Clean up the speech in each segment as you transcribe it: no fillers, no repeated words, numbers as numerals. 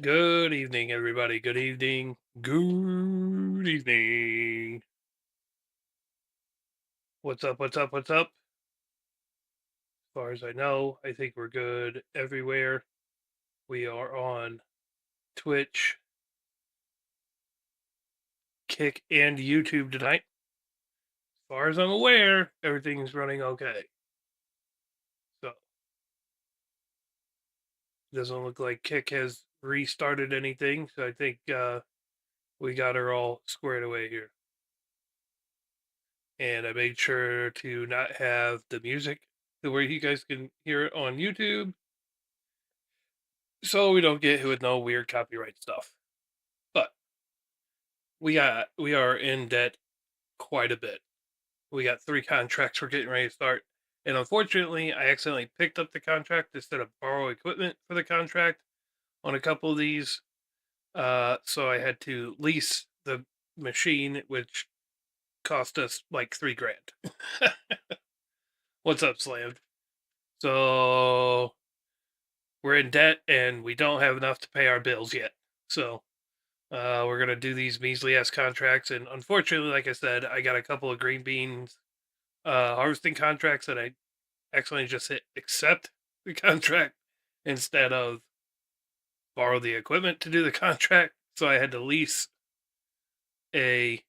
Good evening, everybody. Good evening. Good evening. What's up? What's up? What's up? As far as I know, I think we're good everywhere. We are on Twitch, Kick, and YouTube tonight. As far as I'm aware, everything's running okay. So, it doesn't look like Kick has restarted anything. So, I think we got her all squared away here. And I made sure to not have the music to where you guys can hear it on YouTube, so we don't get hit with no weird copyright stuff. But we are in debt quite a bit. We got 3 contracts we're getting ready to start, and unfortunately, I accidentally picked up the contract instead of borrow equipment for the contract on a couple of these. So I had to lease the machine, which cost us like $3,000. What's up, Slammed? So we're in debt, and we don't have enough to pay our bills yet. So we're gonna do these measly ass contracts, and unfortunately, like I said, I got a couple of green beans harvesting contracts that I accidentally just hit accept the contract instead of borrow the equipment to do the contract. So I had to lease a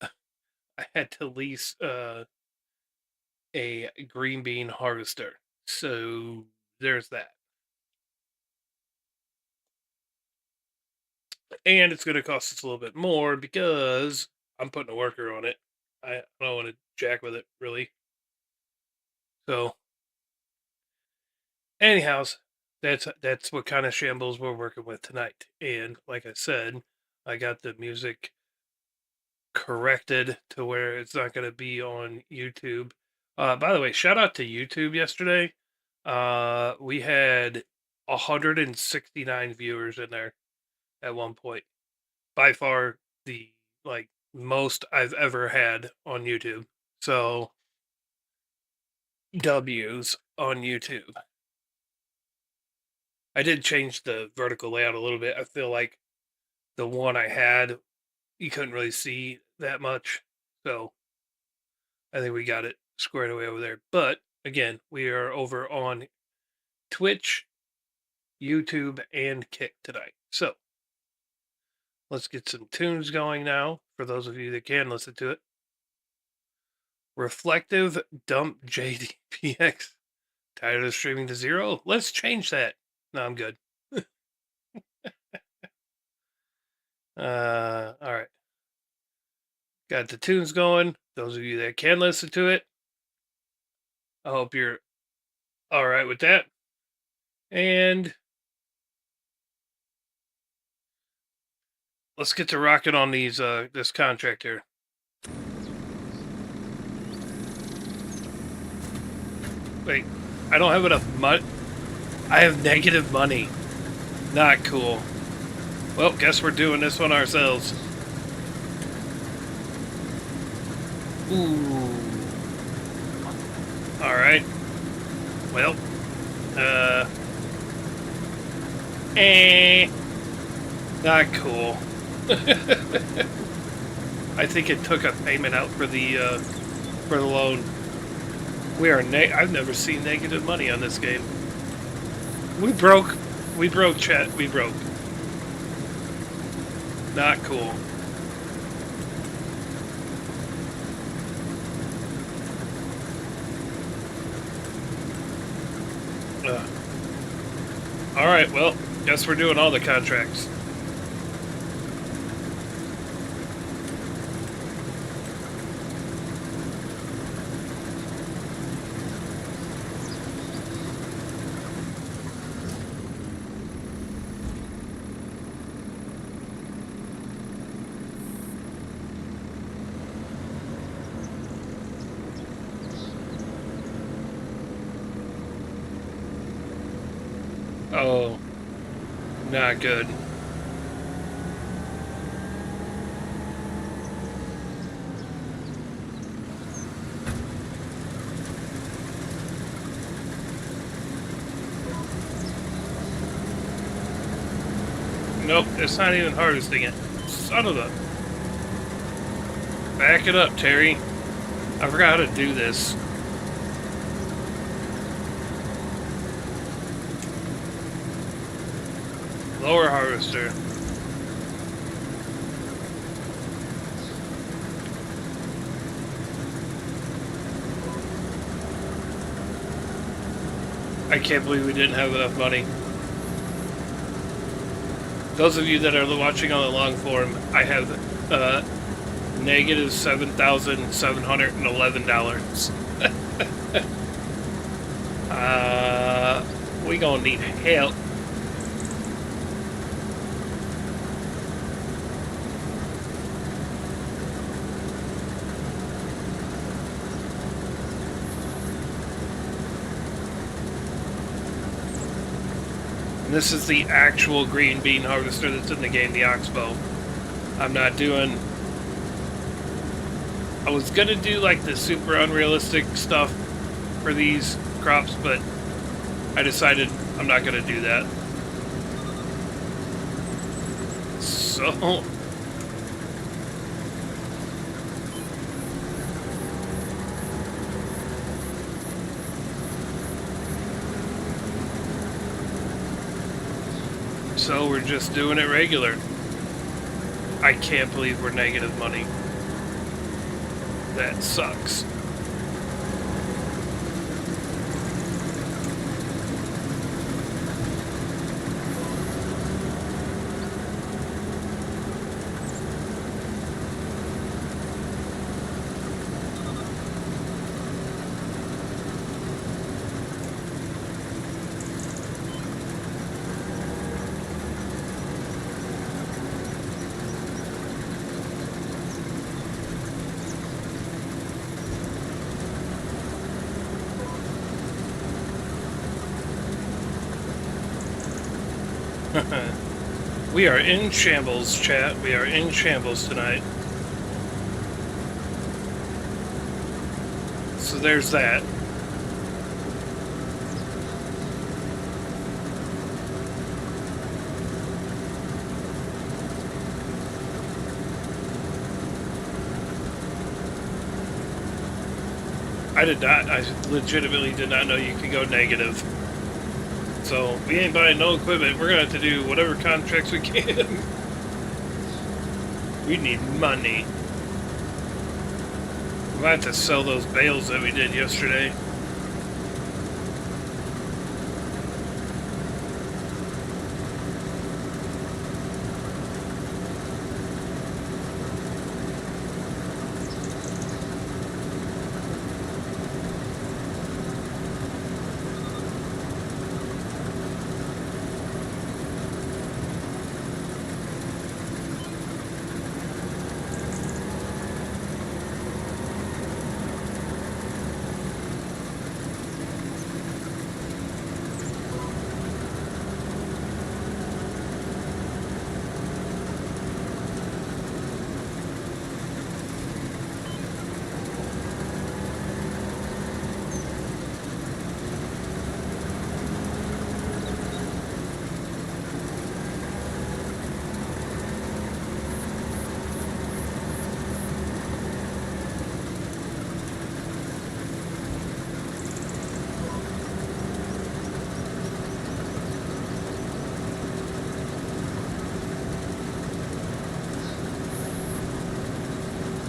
I had to lease a green bean harvester. So there's that. And it's going to cost us a little bit more because I'm putting a worker on it. I don't want to jack with it really. So, anyhow, that's what kind of shambles we're working with tonight. And like I said, I got the music corrected to where it's not going to be on YouTube. By the way, shout out to YouTube yesterday. We had 169 viewers in there at one point. By far the like most I've ever had on YouTube. So W's on YouTube. I did change the vertical layout a little bit. I feel like the one I had, you couldn't really see that much. So I think we got it squared away over there. But again, we are over on Twitch, YouTube, and Kick tonight. So let's get some tunes going now for those of you that can listen to it. Reflective Dump JDPX. Tired of streaming to zero? Let's change that. No, I'm good. All right. Got the tunes going. Those of you that can listen to it, I hope you're all right with that. And let's get to rocking on these this contract here. Wait, I don't have enough money. I have negative money. Not cool. Well, guess we're doing this one ourselves. Ooh. All right. Well, not cool. I think it took a payment out for the loan. We are I've never seen negative money on this game. We broke. We broke, chat. We broke. Not cool. All right. Well, guess we're doing all the contracts. Oh, not good. Nope, it's not even harvesting it. Son of a... Back it up, Terry. I forgot how to do this. Lower harvester. I can't believe we didn't have enough money. Those of you that are watching on the long form, I have negative $7,711. We gonna need help. This is the actual green bean harvester that's in the game, the Oxbow. I'm not doing... I was gonna do like the super unrealistic stuff for these crops, but I decided I'm not gonna do that. So... So we're just doing it regular. I can't believe we're negative money. That sucks. We are in shambles, chat. We are in shambles tonight. So there's that. I legitimately did not know you could go negative. So, we ain't buying no equipment. We're gonna have to do whatever contracts we can. We need money. We might have to sell those bales that we did yesterday.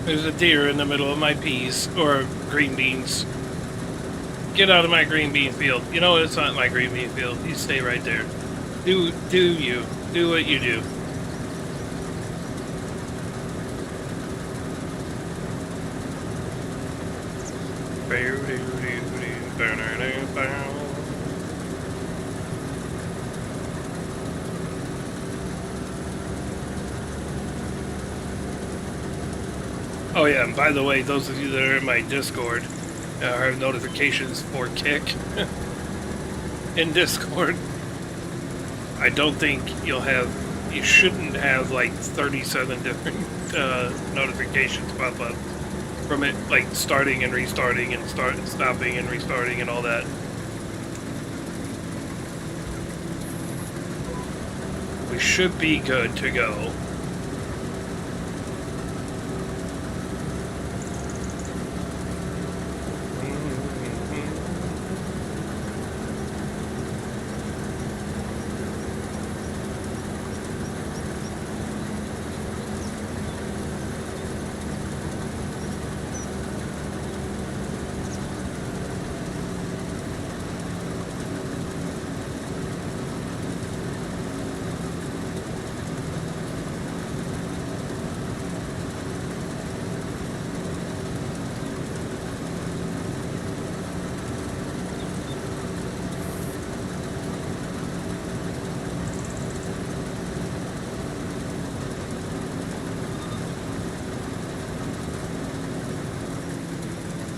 There's a deer in the middle of my peas, or green beans. Get out of my green bean field. You know what? It's not my green bean field. You stay right there. Do you. Do what you do. Oh yeah, and by the way, those of you that are in my Discord have notifications for Kick in Discord. I don't think you shouldn't have like 37 different notifications pop up from it, like starting and restarting and stopping and restarting and all that. we should be good to go.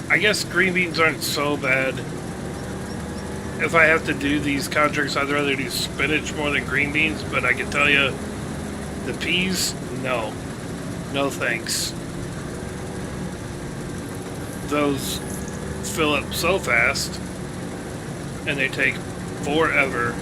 I guess green beans aren't so bad. If I have to do these contracts, I'd rather do spinach more than green beans, but I can tell you, the peas, no. No thanks. Those fill up so fast, and they take forever.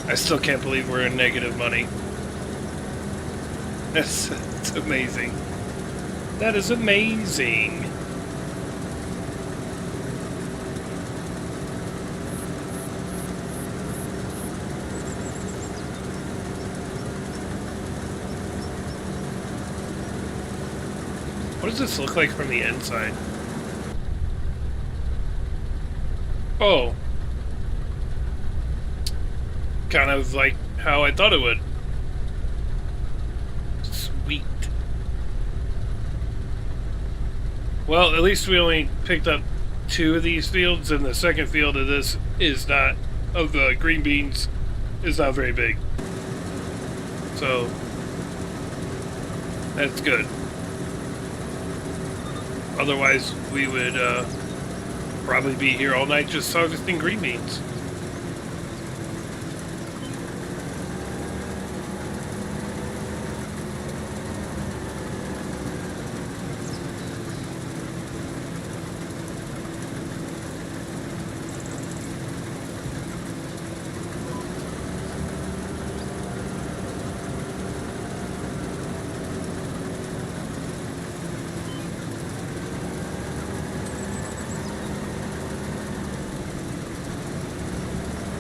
I still can't believe we're in negative money. It's amazing. That is amazing. What does this look like from the inside? Oh. Kind of like how I thought it would. Sweet. Well, at least we only picked up 2 of these fields, and the second field of this is not, of the green beans, is not very big. So, that's good. Otherwise, we would probably be here all night just harvesting green beans.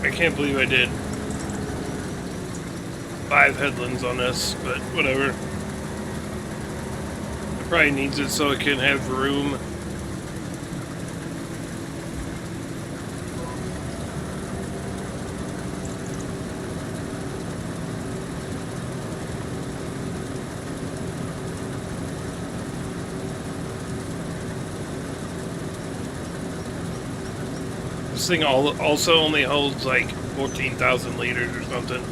I can't believe I did 5 headlands on this, but whatever. It probably needs it so it can have room. This thing also only holds like 14,000 liters or something.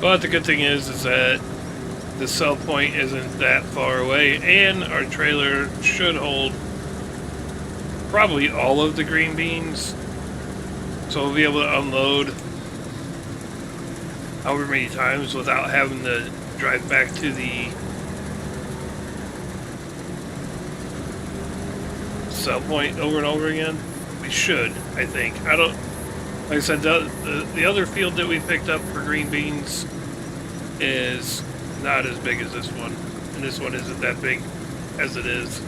But the good thing is that the sell point isn't that far away, and our trailer should hold probably all of the green beans. So we'll be able to unload however many times without having to drive back to the sell point over and over again. We should, I think. I don't, like I said, the other field that we picked up for green beans is not as big as this one, and this one isn't that big as it is.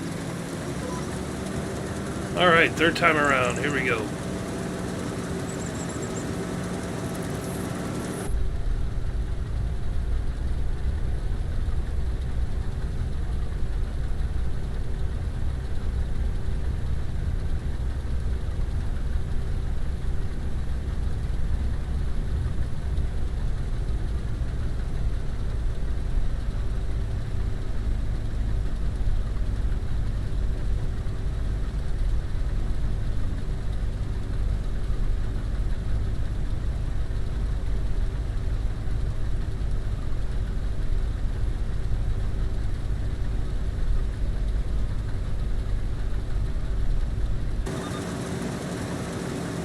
All right, third time around, here we go.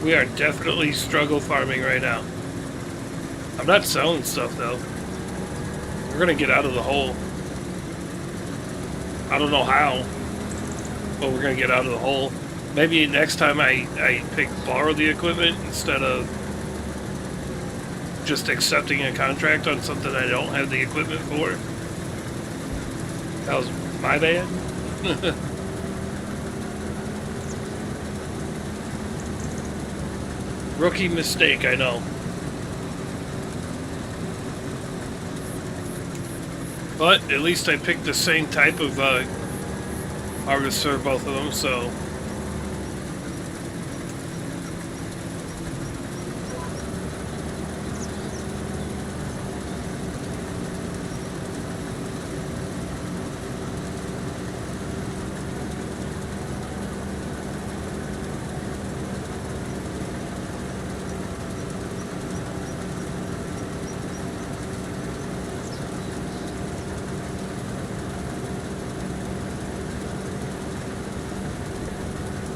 We are definitely struggle farming right now. I'm not selling stuff though. We're gonna get out of the hole. I don't know how, but we're gonna get out of the hole. Maybe next time I borrow the equipment instead of just accepting a contract on something I don't have the equipment for. That was my bad. Rookie mistake, I know. But at least I picked the same type of harvester, both of them, so...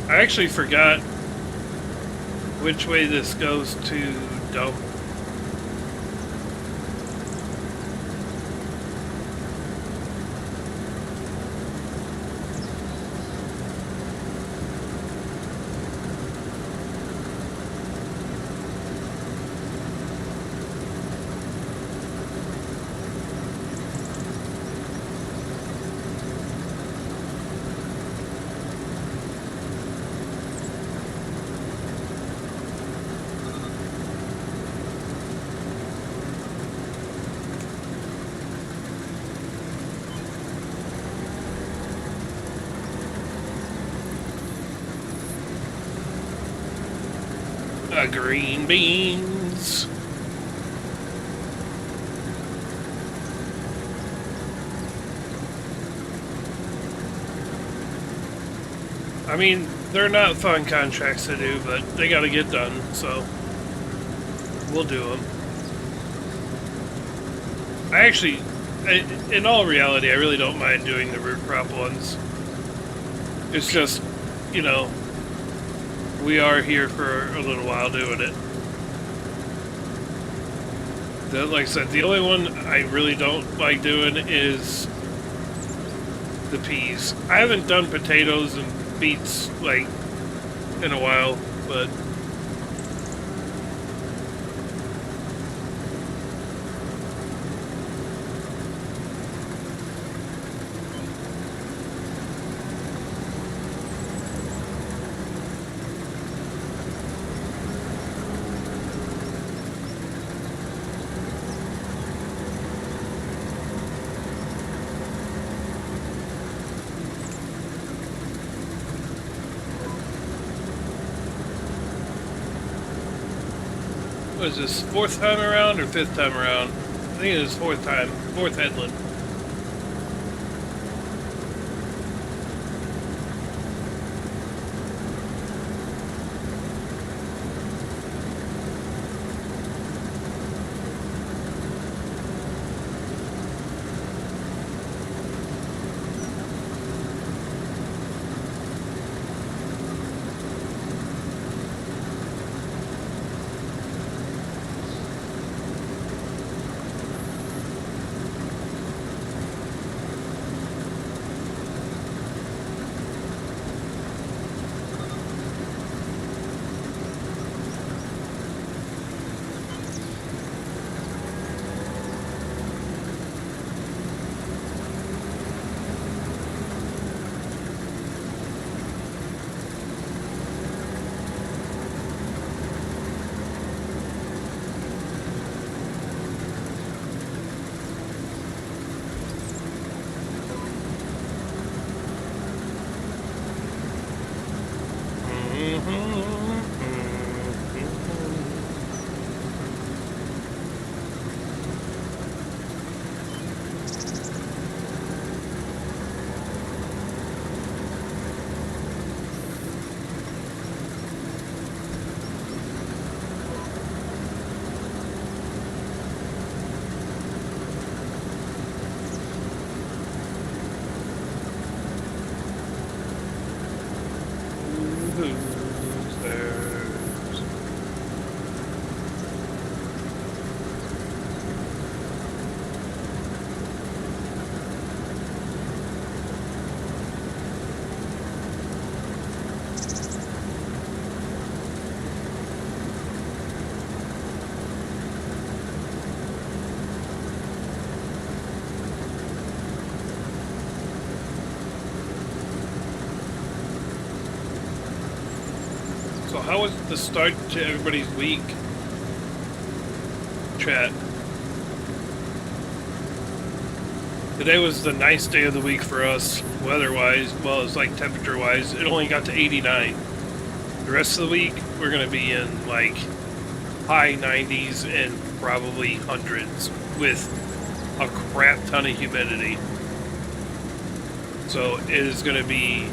I actually forgot which way this goes to dump. Green beans. I mean, they're not fun contracts to do, but they gotta get done, so we'll do them. I actually, in all reality, I really don't mind doing the root crop ones. It's just, you know, we are here for a little while doing it. Like I said, the only one I really don't like doing is the peas. I haven't done potatoes and beets, like, in a while, but... Was this fourth time around or fifth time around? I think it was fourth time. Fourth headland. Who's there? So how was the start to everybody's week, chat? Today was the nice day of the week for us, weather-wise. Well, it's like temperature-wise. It only got to 89. The rest of the week, we're going to be in, like, high 90s and probably hundreds with a crap ton of humidity. So it is going to be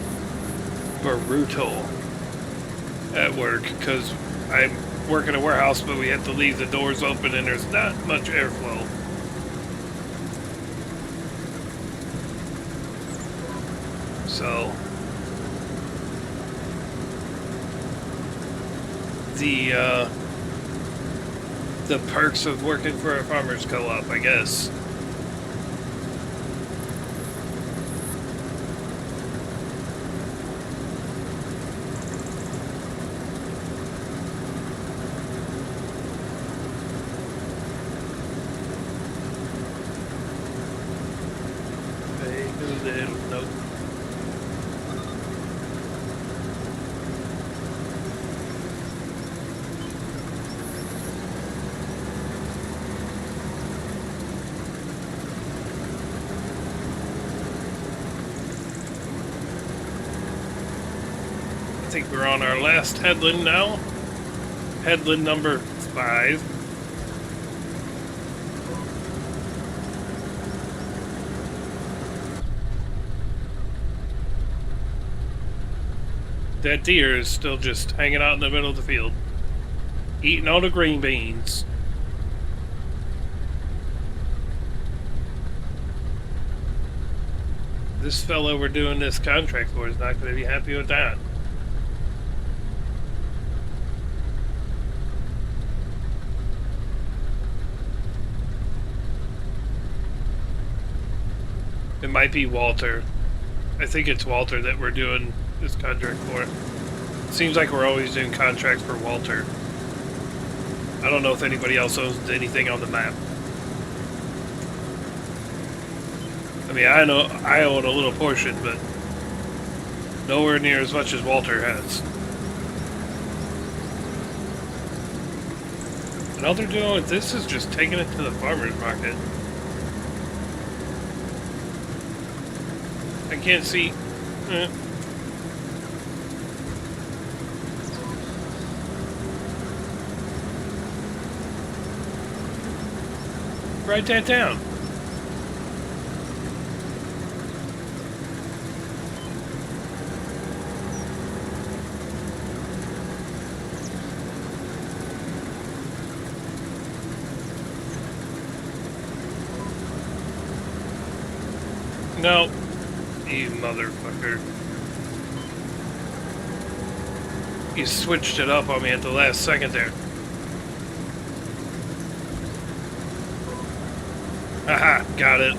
brutal at work because I work in a warehouse, but we have to leave the doors open and there's not much airflow. So the perks of working for a farmer's co-op, I guess. Nope. I think we're on our last headland now. Headland number 5. That deer is still just hanging out in the middle of the field, eating all the green beans. This fellow we're doing this contract for is not going to be happy with that. It might be Walter. I think it's Walter that we're doing this contract for. It seems like we're always doing contracts for Walter. I don't know if anybody else owns anything on the map. I mean, I know I own a little portion, but nowhere near as much as Walter has. And all they're doing with this is just taking it to the farmer's market. I can't see. Write that down. No. You motherfucker. You switched it up on me at the last second there. Haha, got it.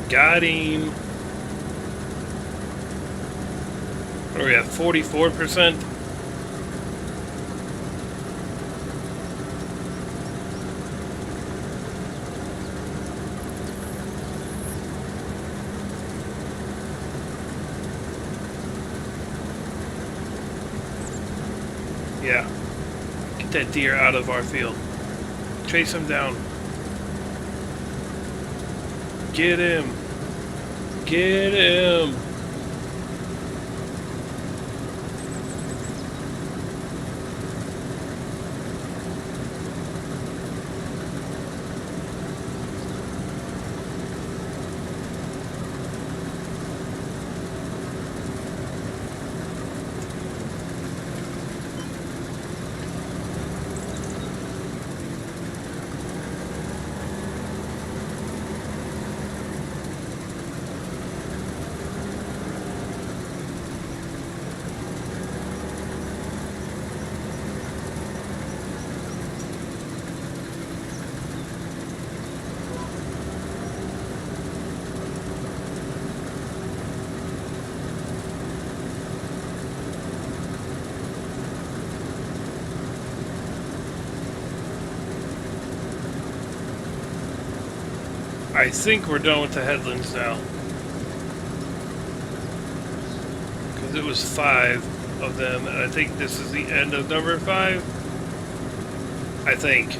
Got him. What are we at, 44%? Yeah. Get that deer out of our field. Chase him down. Get him. Get him. I think we're done with the headlands now. It was 5 of them, and I think this is the end of number 5. I think.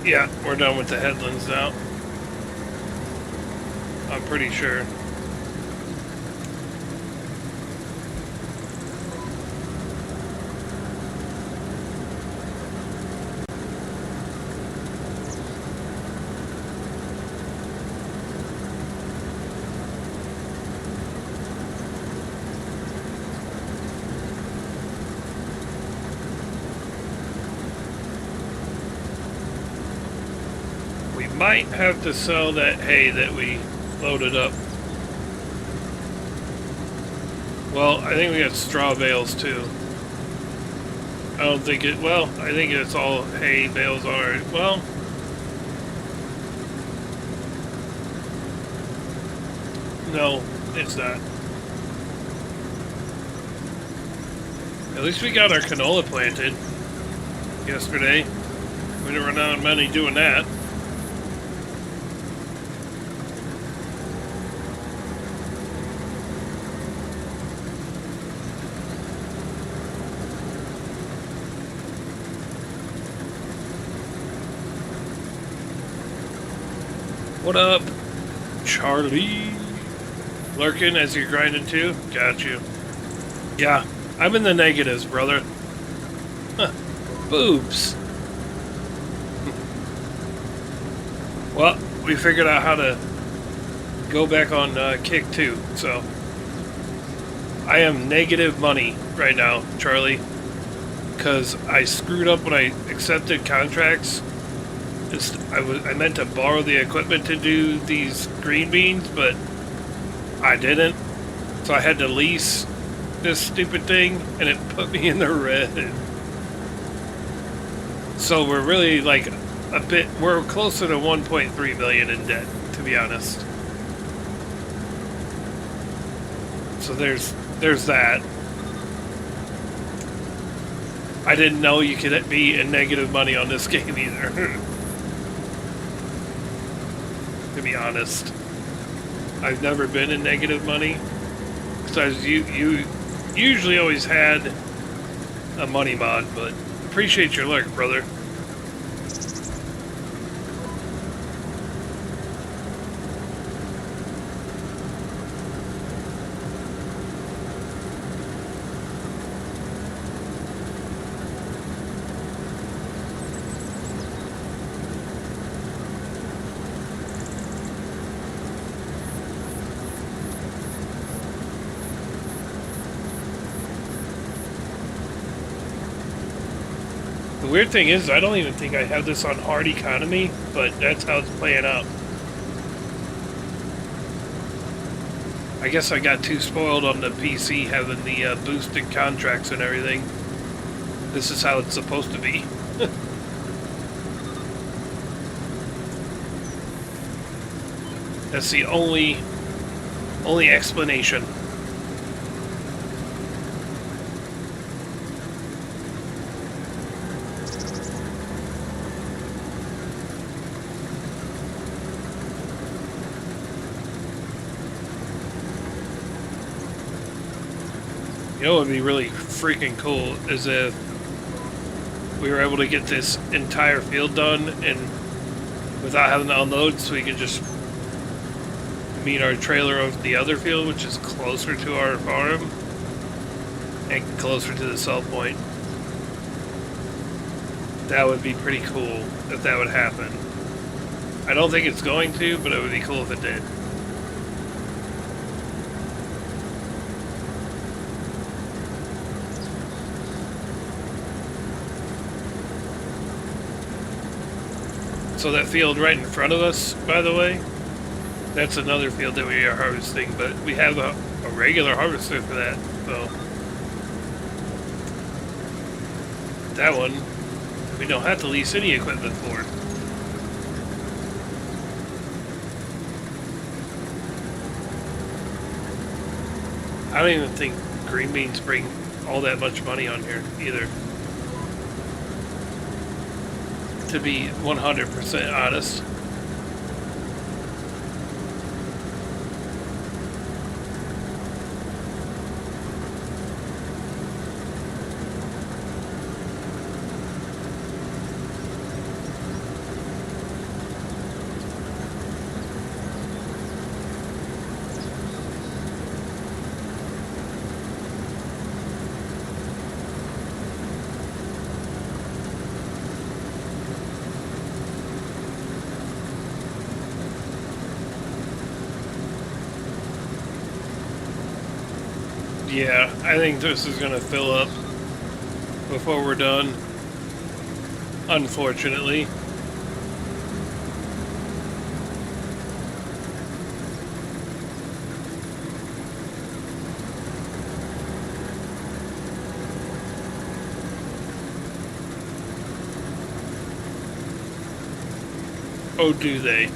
Yeah, we're done with the headlands now. I'm pretty sure. We might have to sell that hay that we loaded up. Well, I think we got straw bales too. I don't think it, well, I think it's all hay bales already. Well, no, it's not. At least we got our canola planted yesterday. We didn't run out of money doing that. What up, Charlie? Lurking as you're grinding too? Got you. Yeah, I'm in the negatives, brother. Huh. Boobs. Well, we figured out how to go back on Kick too, so I am negative money right now, Charlie, because I screwed up when I accepted contracts. I meant to borrow the equipment to do these green beans, but I didn't. So I had to lease this stupid thing, and it put me in the red. So we're really like we're closer to 1.3 million in debt, to be honest. So there's that. I didn't know you could be in negative money on this game either. To be honest, I've never been in negative money because you usually always had a money mod, but appreciate your luck, brother. The weird thing is, I don't even think I have this on hard economy, but that's how it's playing out. I guess I got too spoiled on the PC having the boosted contracts and everything. This is how it's supposed to be. That's the only explanation. You know what would be really freaking cool is if we were able to get this entire field done and without having to unload, so we could just meet our trailer of the other field, which is closer to our farm and closer to the sell point. That would be pretty cool if that would happen. I don't think it's going to, but it would be cool if it did. So that field right in front of us, by the way, that's another field that we are harvesting, but we have a regular harvester for that, so that one we don't have to lease any equipment for. I don't even think green beans bring all that much money on here either. To be 100% honest. Yeah, I think this is going to fill up before we're done, unfortunately. Oh, do they?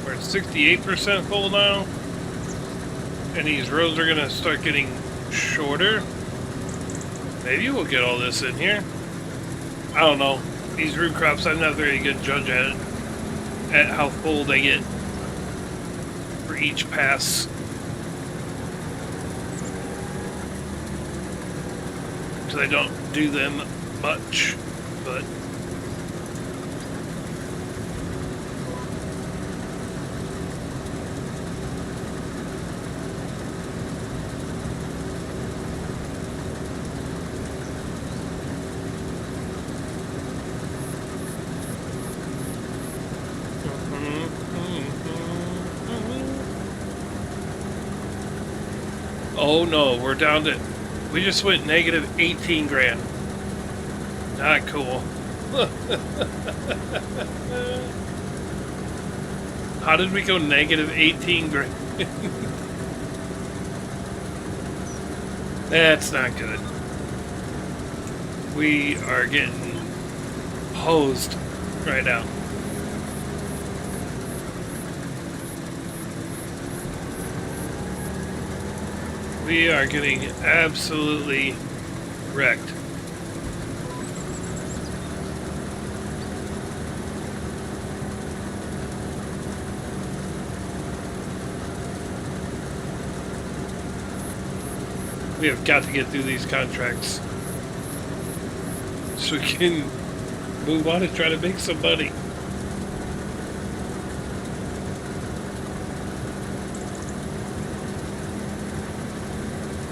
We're at 68% full now. And these roads are going to start getting shorter. Maybe we'll get all this in here. I don't know. These root crops, I'm not a very good judge at how full they get for each pass. Because I don't do them much, but... Oh no, we're down to... We just went negative 18 grand. Not cool. How did we go negative 18 grand? That's not good. We are getting hosed right now. We are getting absolutely wrecked. We have got to get through these contracts so we can move on and try to make some money.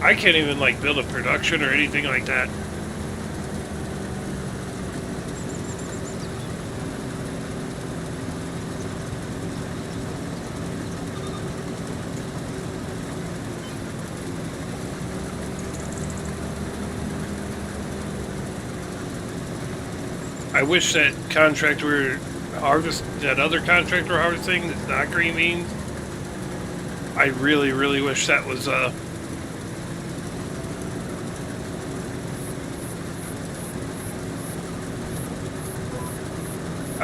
I can't even like build a production or anything like that. I wish that contractor that other contractor harvesting that's not green beans. I really, really wish that was I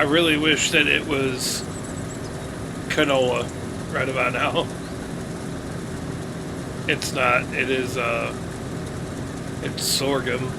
really wish that it was canola right about now. It's not. It is it's sorghum.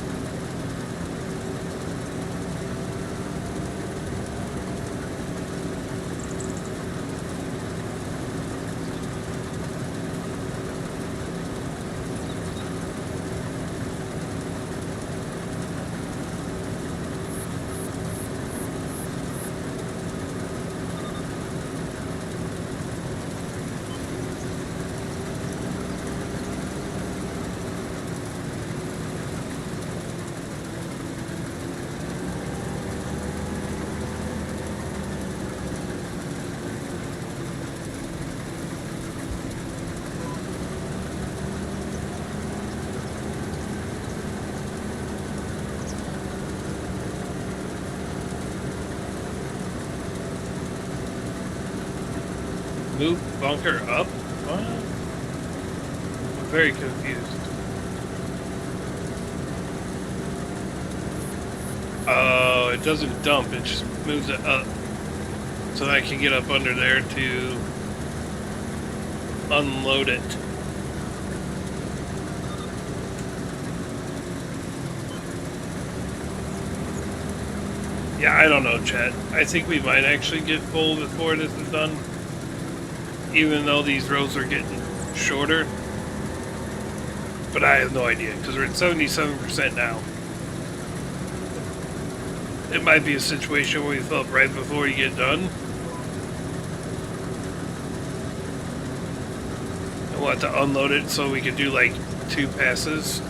Move bunker up? What? I'm very confused. Oh, it doesn't dump, it just moves it up. So I can get up under there to unload it. Yeah, I don't know, chat. I think we might actually get full before this is done. Even though these rows are getting shorter. But I have no idea, because we're at 77% now. It might be a situation where we fill up right before you get done. And we'll have to unload it so we can do like 2 passes.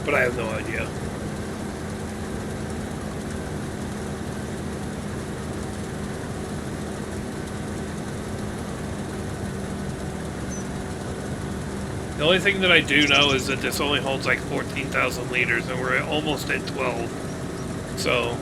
But I have no idea. The only thing that I do know is that this only holds like 14,000 liters, and we're almost at 12. So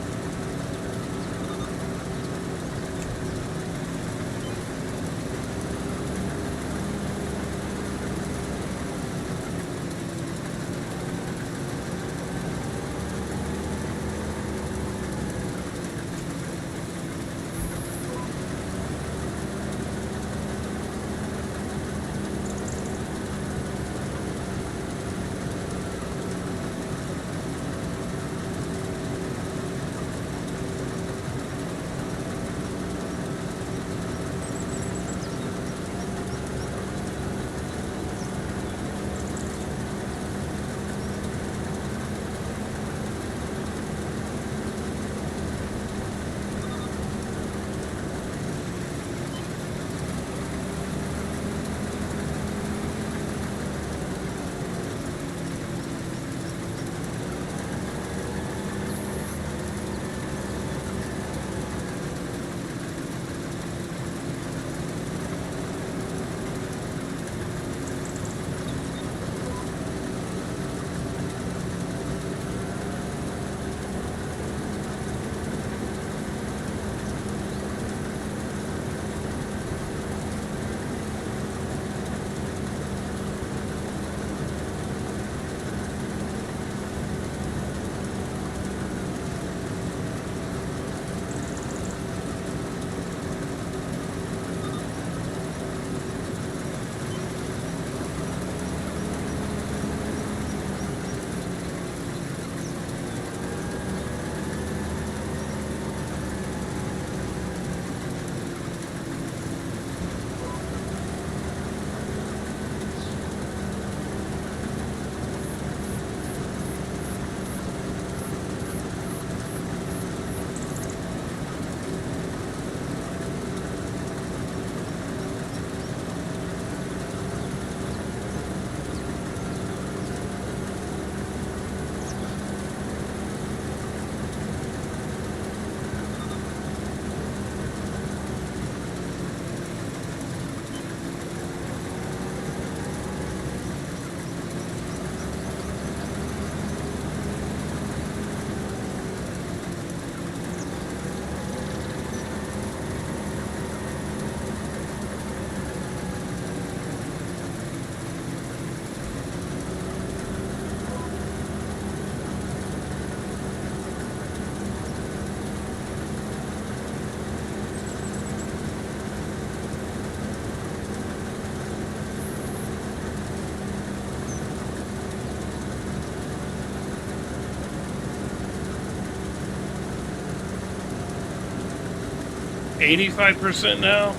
85% now?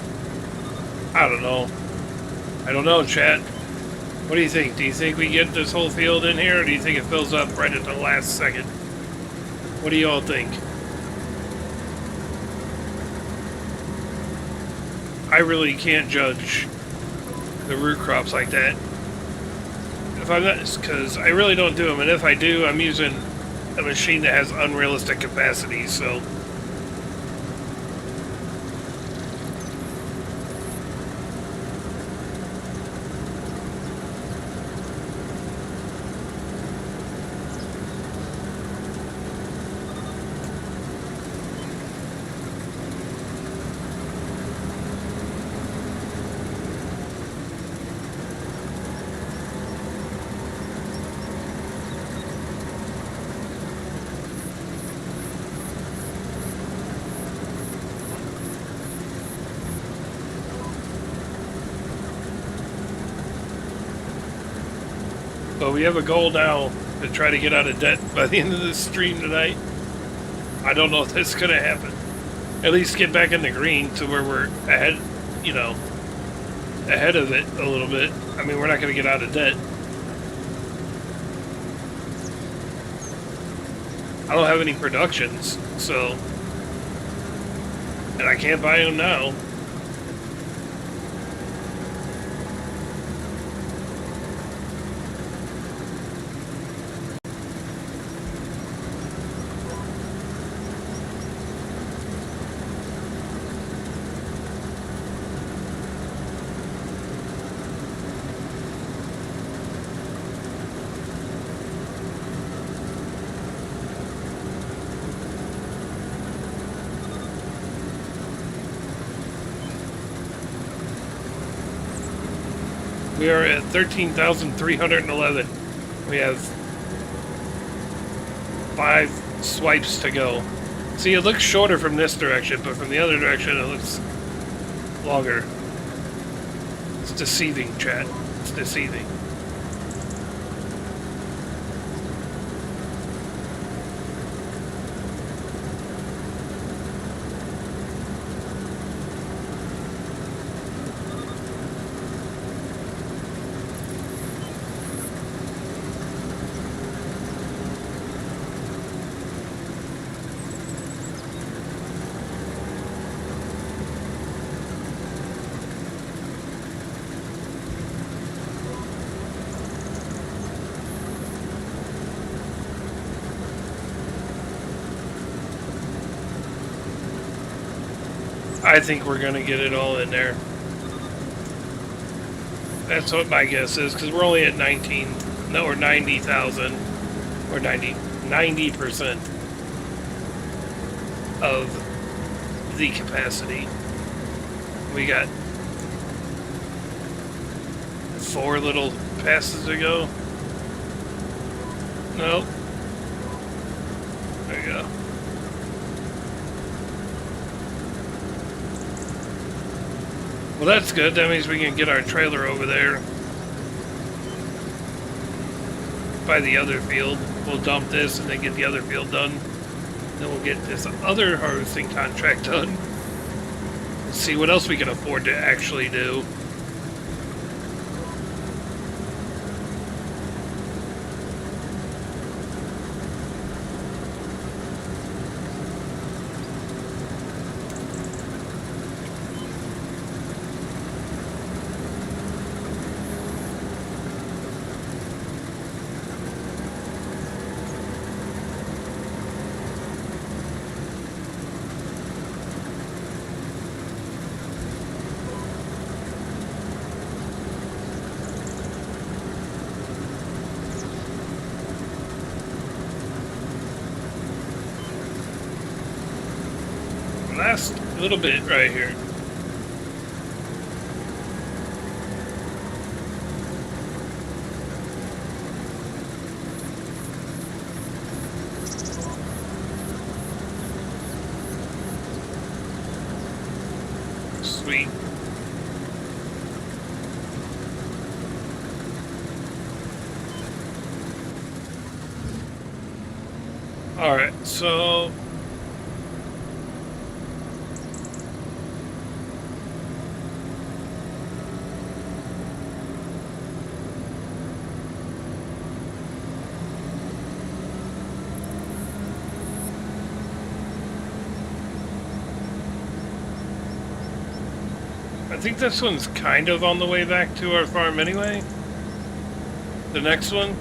I don't know. I don't know, chat. What do you think? Do you think we get this whole field in here, or do you think it fills up right at the last second? What do you all think? I really can't judge the root crops like that. If I'm not, because I really don't do them, and if I do, I'm using a machine that has unrealistic capacities, so... But we have a goal now to try to get out of debt by the end of this stream tonight. I don't know if that's going to happen. At least get back in the green to where we're ahead, you know, ahead of it a little bit. I mean, we're not going to get out of debt. I don't have any productions, so... And I can't buy them now. We are at 13,311. We have 5 swipes to go. See, it looks shorter from this direction, but from the other direction it looks longer. It's deceiving, chat. It's deceiving. I think we're going to get it all in there. That's what my guess is, because we're only at 90,000, or 90% of the capacity. We got 4 little passes to go. Nope. There you go. Well, that's good. That means we can get our trailer over there by the other field. We'll dump this and then get the other field done. Then we'll get this other harvesting contract done. See what else we can afford to actually do. Last little bit right here. Sweet. All right, so think this one's kind of on the way back to our farm anyway. The next one.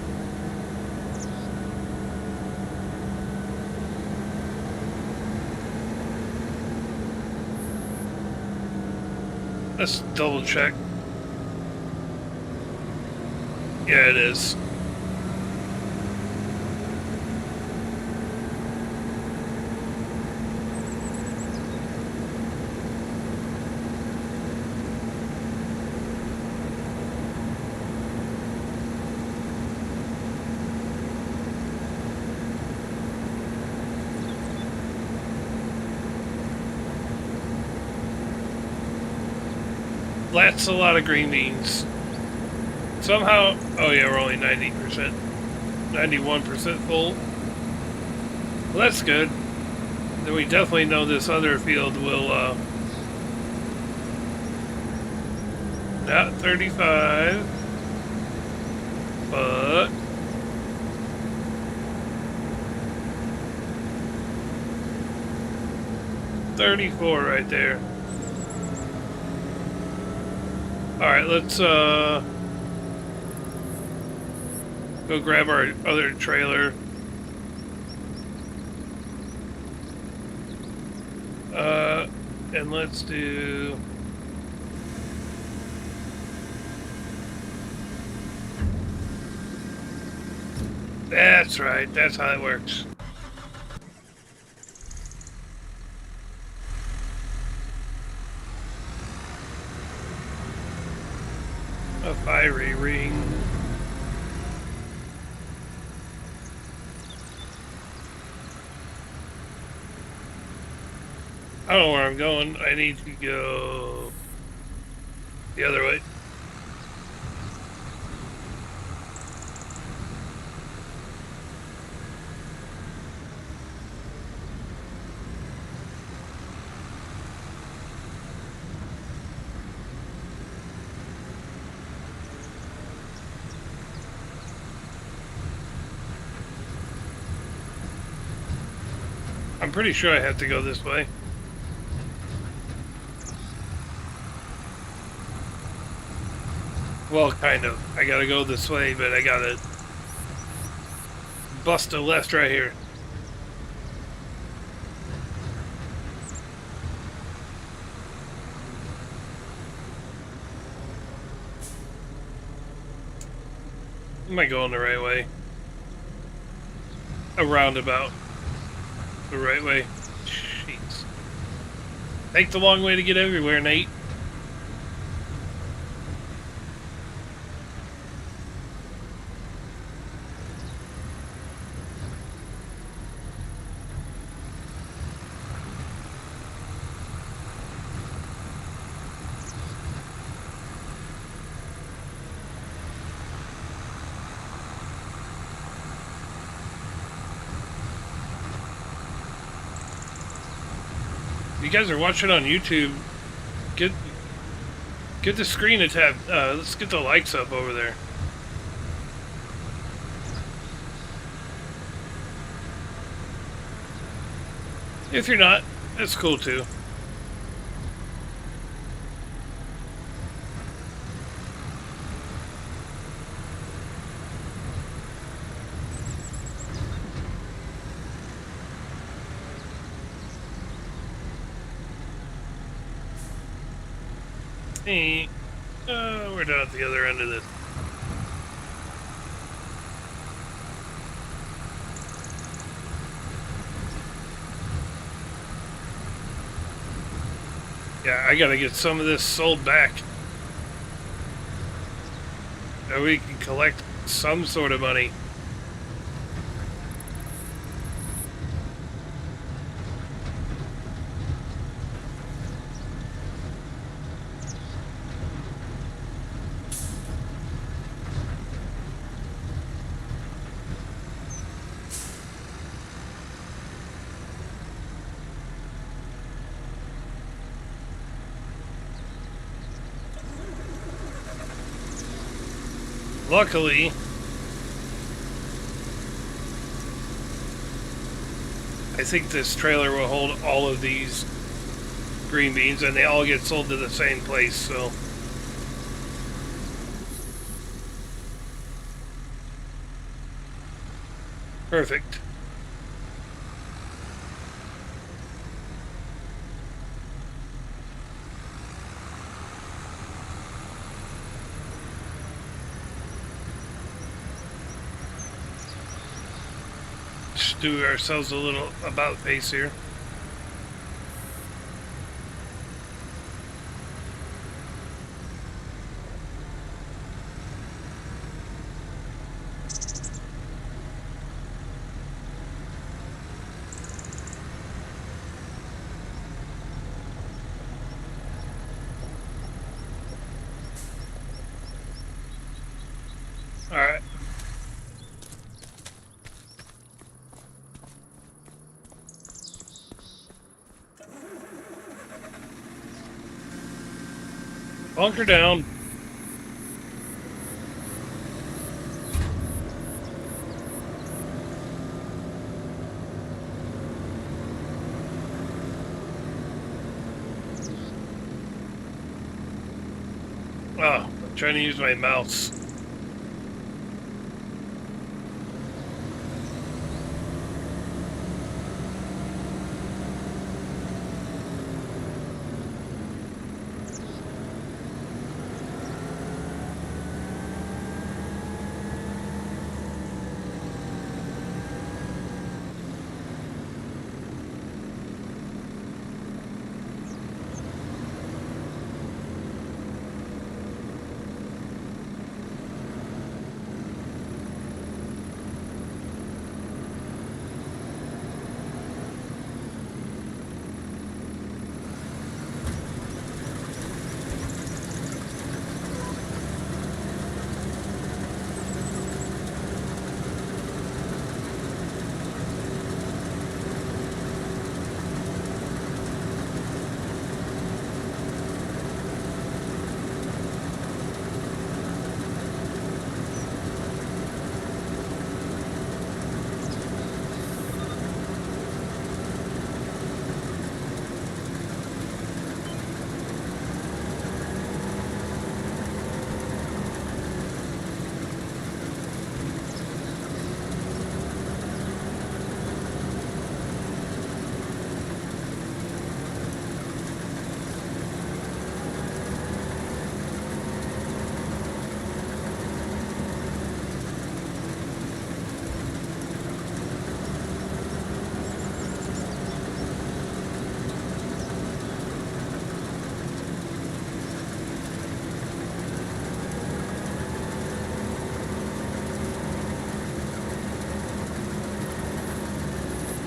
Let's double check. Yeah, it is. That's a lot of green beans. Somehow, oh yeah, we're only 90%, 91% full. Well, that's good. Then we definitely know this other field will, not 35, but $34 right there. Alright, let's go grab our other trailer. And let's do... That's right, that's how it works. A fiery ring. I don't know where I'm going. I need to go the other way. I'm pretty sure I have to go this way. Well, kind of. I gotta go this way, but I gotta bust a left right here. Am I going the right way? A roundabout. The right way. Jeez. Take the long way to get everywhere, Nate. If you guys are watching on YouTube, get the screen a tab. Let's get the likes up over there. If you're not, that's cool too. Hey, we're down at the other end of this. Yeah, I gotta get some of this sold back. So we can collect some sort of money. Luckily, I think this trailer will hold all of these green beans, and they all get sold to the same place, so. Perfect. Just do ourselves a little about face here. All right. Bunker down. Oh, I'm trying to use my mouse.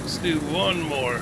Let's do one more.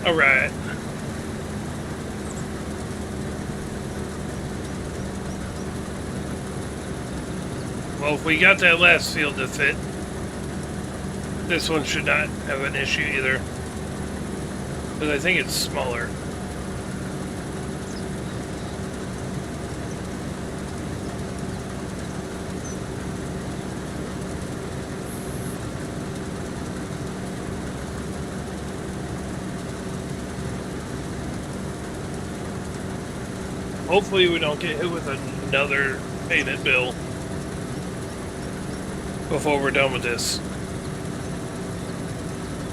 All right. Well, if we got that last field to fit, this one should not have an issue either. Because I think it's smaller. Hopefully we don't get hit with another payment bill before we're done with this.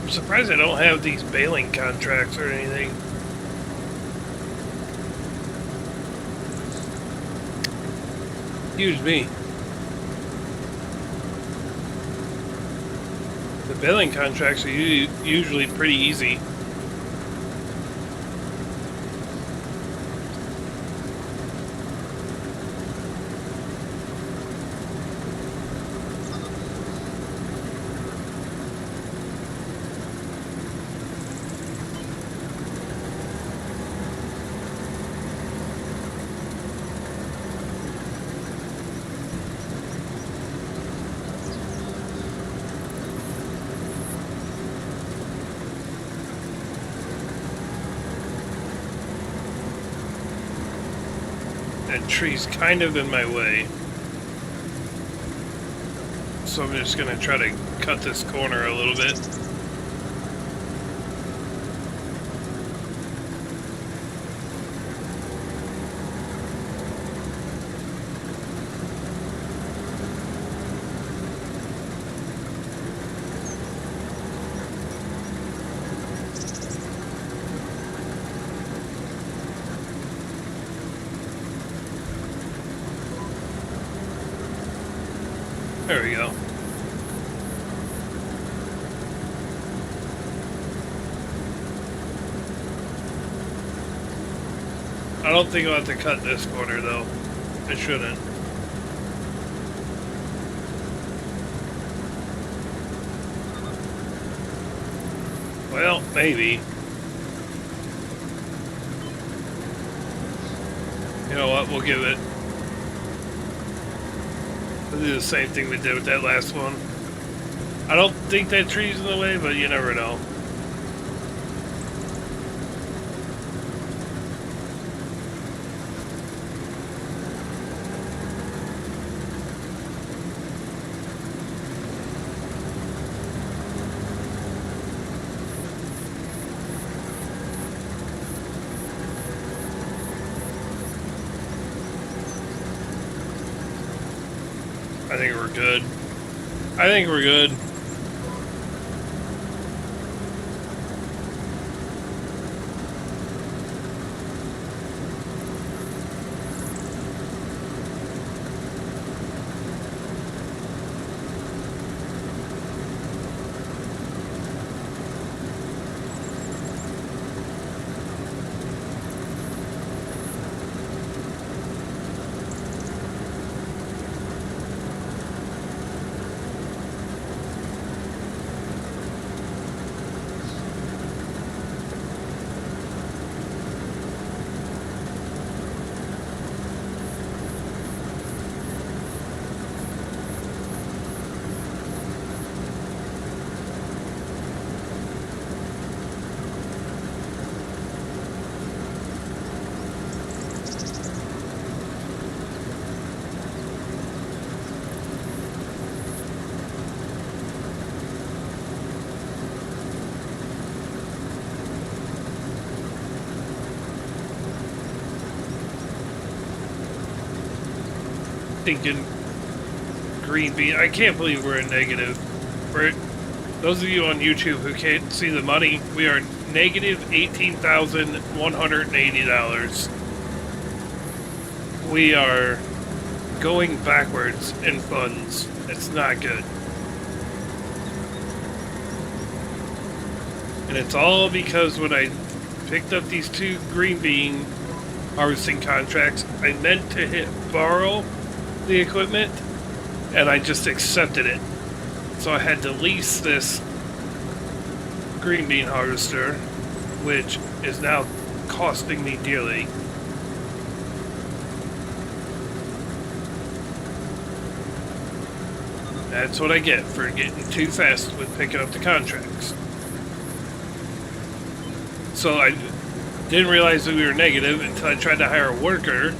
I'm surprised I don't have these baling contracts or anything. Excuse me. The baling contracts are usually pretty easy. That tree's kind of in my way. So I'm just gonna try to cut this corner a little bit. There we go. I don't think I'll have to cut this corner though. I shouldn't. Well, maybe. You know what? We'll give it. We'll do the same thing we did with that last one. I don't think that tree's in the way, but you never know. I think we're good. I think we're good. Thinking green bean. I can't believe we're in negative. For those of you on YouTube who can't see the money, we are negative $18,180. We are going backwards in funds. It's not good. And it's all because when I picked up these 2 green bean harvesting contracts, I meant to hit borrow the equipment, and I just accepted it. So I had to lease this green bean harvester, which is now costing me dearly. That's what I get for getting too fast with picking up the contracts. So I didn't realize that we were negative until I tried to hire a worker,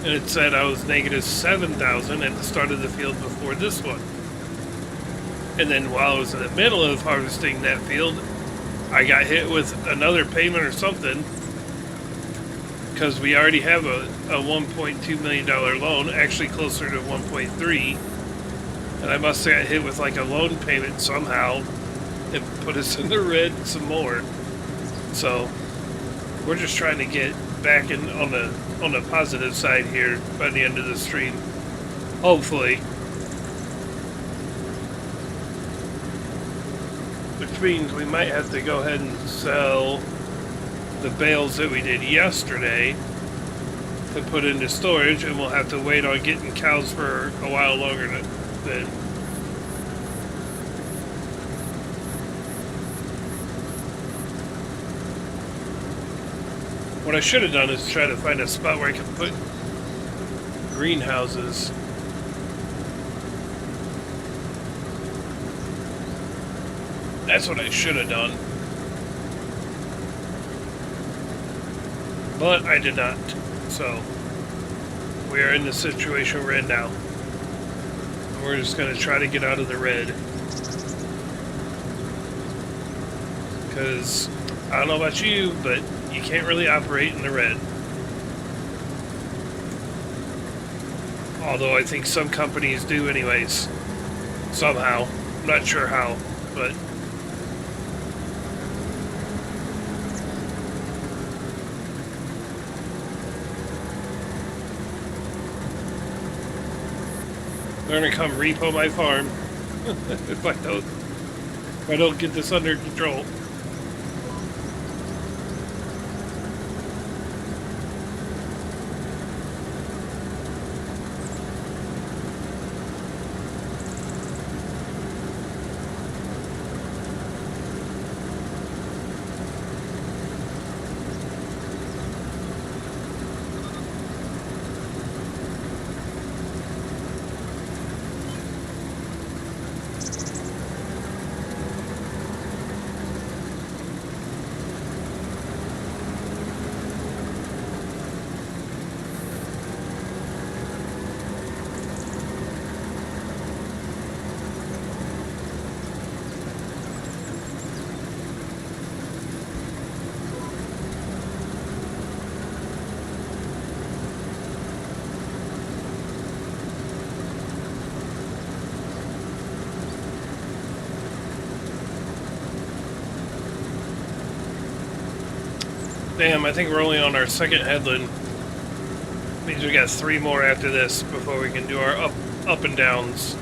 and it said I was negative 7,000 at the start of the field before this one. And then while I was in the middle of harvesting that field, I got hit with another payment or something, because we already have a $1.2 million loan, actually closer to 1.3, and I must say I hit with like a loan payment somehow. It put us in the red some more. So we're just trying to get back in on the positive side here by the end of the stream, hopefully. Which means we might have to go ahead and sell the bales that we did yesterday to put into storage, and we'll have to wait on getting cows for a while longer than. What I should have done is try to find a spot where I can put greenhouses. That's what I should have done. But I did not. So We are in the situation we're in now. We're just going to try to get out of the red. Because I don't know about you, but you can't really operate in the red. Although I think some companies do anyways. Somehow. I'm not sure how, but... They're gonna come repo my farm if I don't get this under control. Damn, I think we're only on our second headland. Means we got 3 more after this before we can do our up and downs.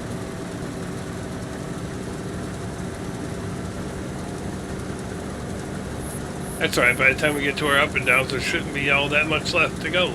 That's alright, by the time we get to our up and downs, there shouldn't be all that much left to go.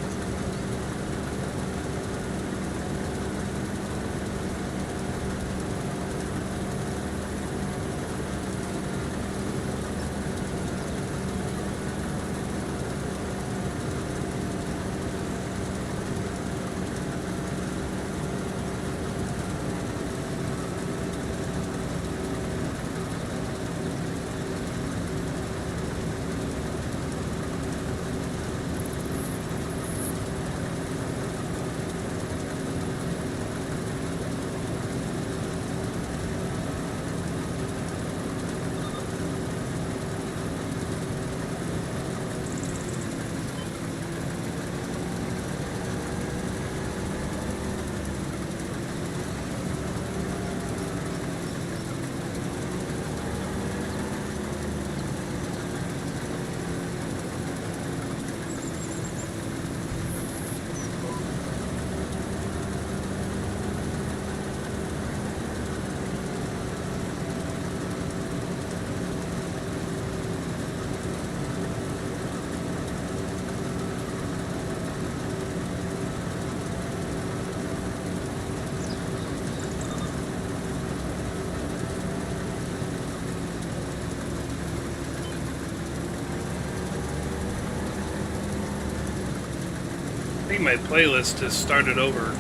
I think my playlist has started over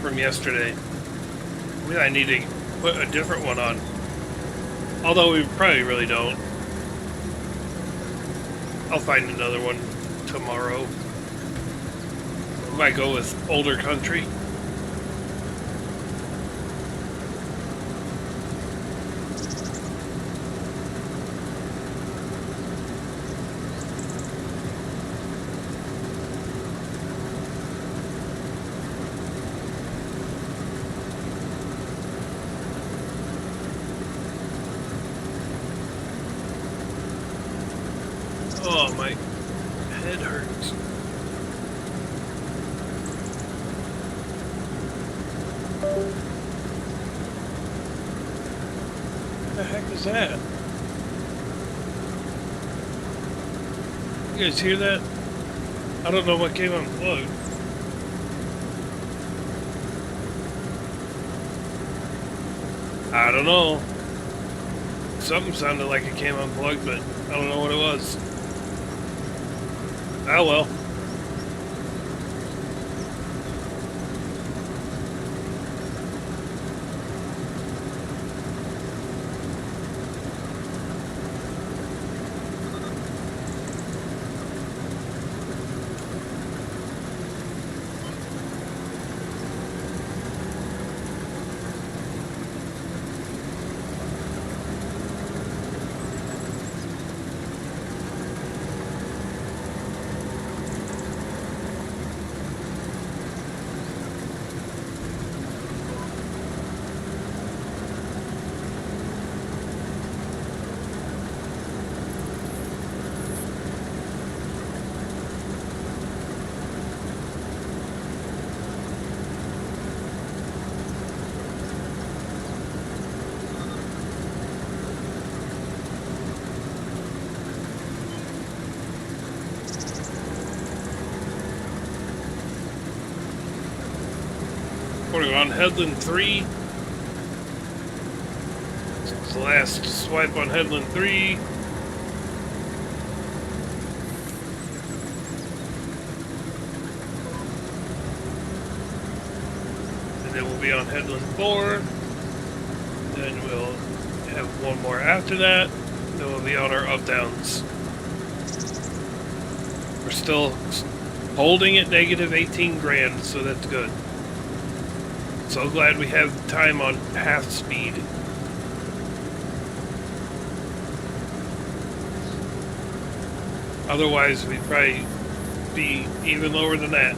from yesterday. Maybe I need to put a different one on. Although we probably really don't. I'll find another one tomorrow. I might go with older country. Oh, my head hurts. What the heck is that? You guys hear that? I don't know what came unplugged. I don't know. Something sounded like it came unplugged, but I don't know what it was. Oh well. We're on headland 3. It's the last swipe on headland 3. And then we'll be on headland 4. Then we'll have one more after that. Then we'll be on our up downs. We're still holding at negative 18 grand, so that's good. So glad we have time on half speed. Otherwise, we'd probably be even lower than that.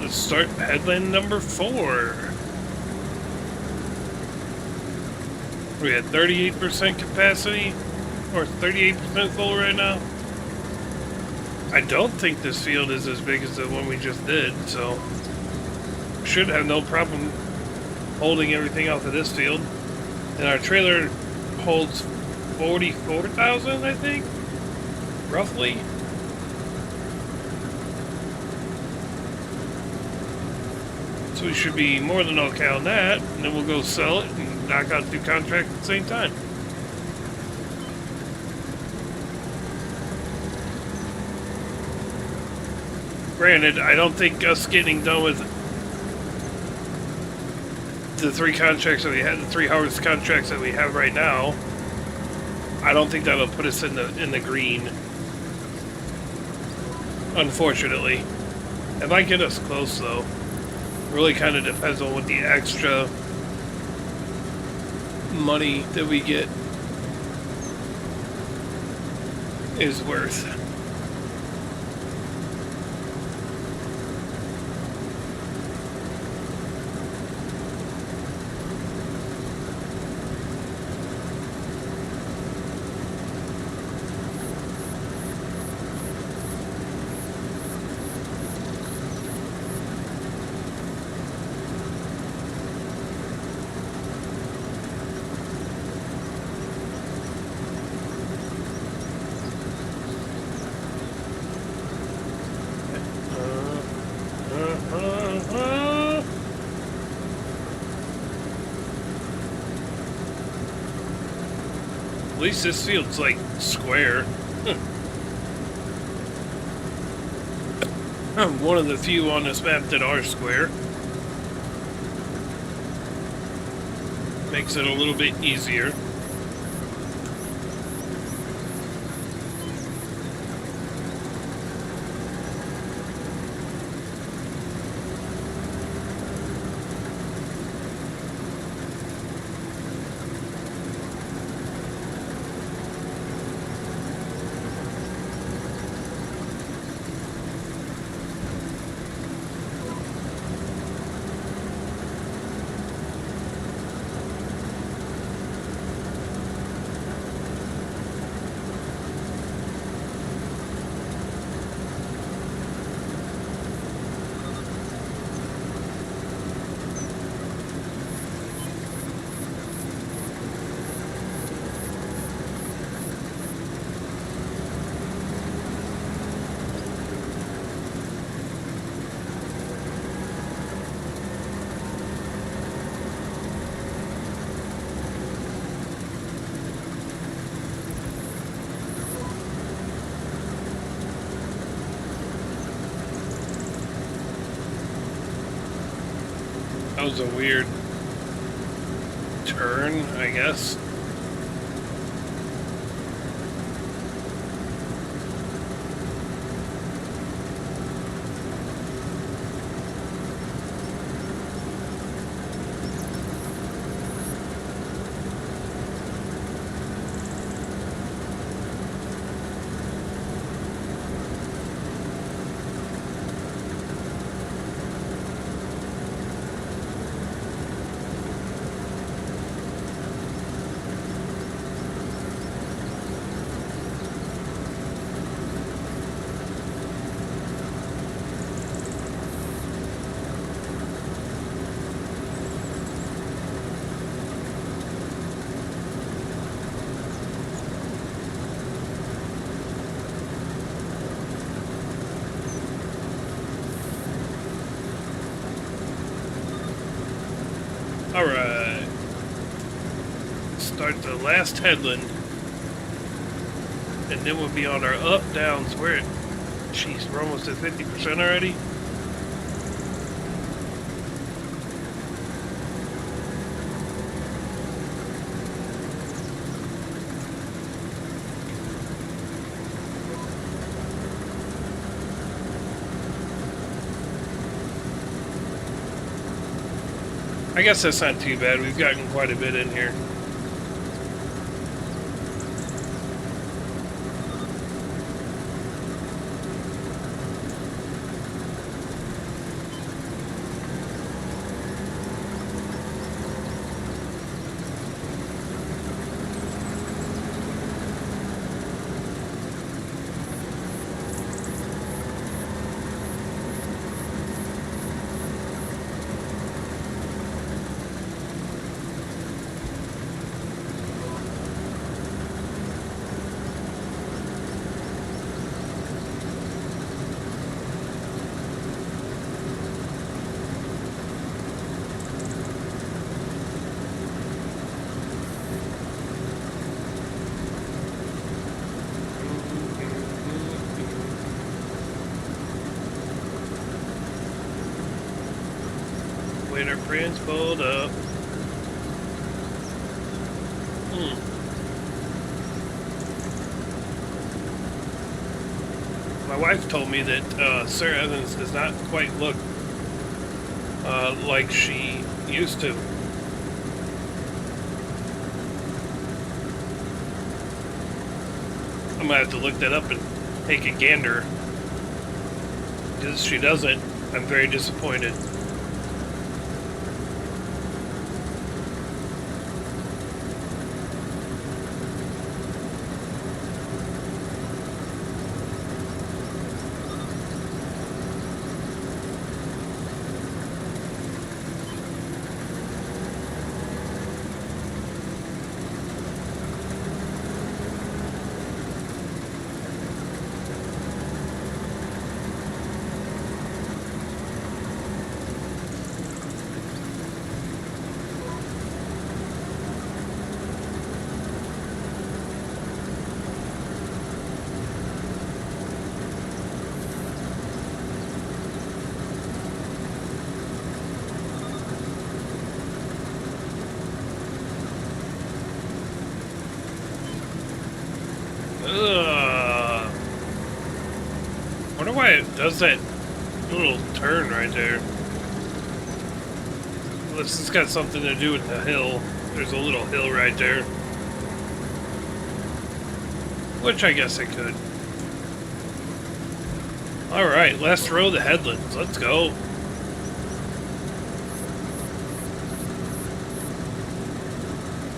Let's start headland number 4. We at 38% capacity, or 38% full right now. I don't think this field is as big as the one we just did, so should have no problem holding everything off of this field. And our trailer holds 44,000, I think, roughly. So we should be more than okay on that, and then we'll go sell it and knock out 2 contracts at the same time. Granted, I don't think us getting done with the 3 contracts that we had, the 3 harvest contracts that we have right now, I don't think that'll put us in the green. Unfortunately. It might get us close though. Really kind of depends on what the extra money that we get is worth. At least this field's like square. I'm one of the few on this map that are square. Makes it a little bit easier. That was a weird turn, I guess. Alright. Start the last headland. And then we'll be on our up downs. We're at, jeez, we're almost at 50% already. I guess that's not too bad. We've gotten quite a bit in here. When our friends pulled up. My wife told me that Sarah Evans does not quite look like she used to. I'm gonna have to look that up and take a gander. Because she doesn't, I'm very disappointed. Wonder why it does that little turn right there. Unless it's got something to do with the hill. There's a little hill right there. Which I guess it could. Alright, last row of the headlands. Let's go.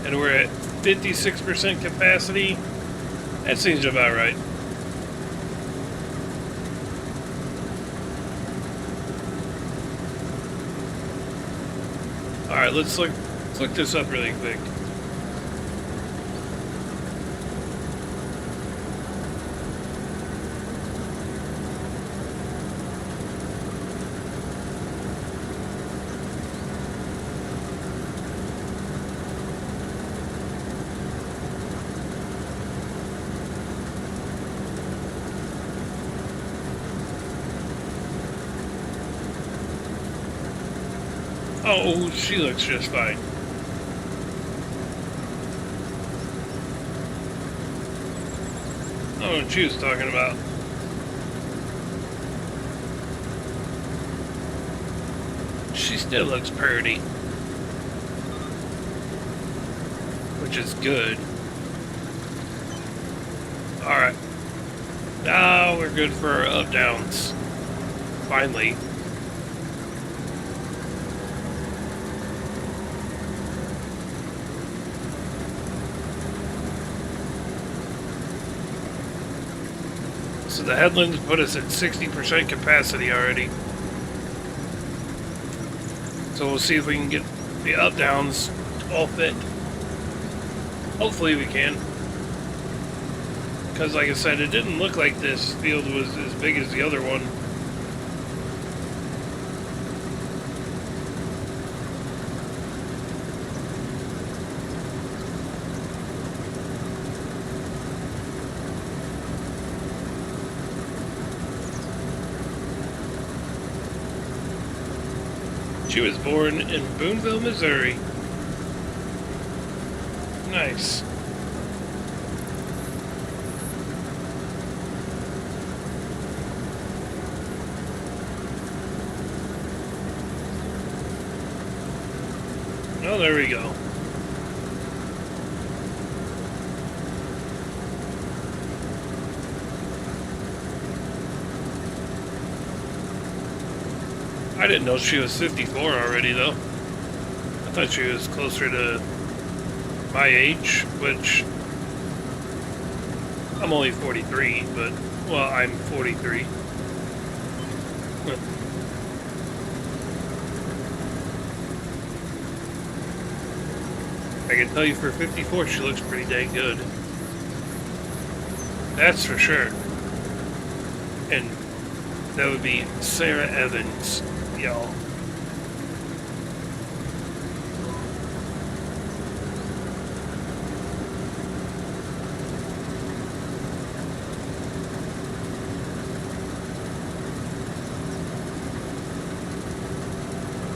And we're at 56% capacity. That seems about right. Alright, let's look this up really quick. Oh, she looks just fine. I don't know what she was talking about. She still looks pretty. Which is good. Alright. Now we're good for our up downs. Finally. So the headlands put us at 60% capacity already. So we'll see if we can get the up downs all fit. Hopefully we can. Because like I said, it didn't look like this field was as big as the other one. She was born in Boonville, Missouri. Nice. Oh, there we go. I didn't know she was 54 already, though. I thought she was closer to my age, which I'm only 43, but, well, I'm 43. I can tell you for 54, she looks pretty dang good. That's for sure. And that would be Sarah Evans, y'all.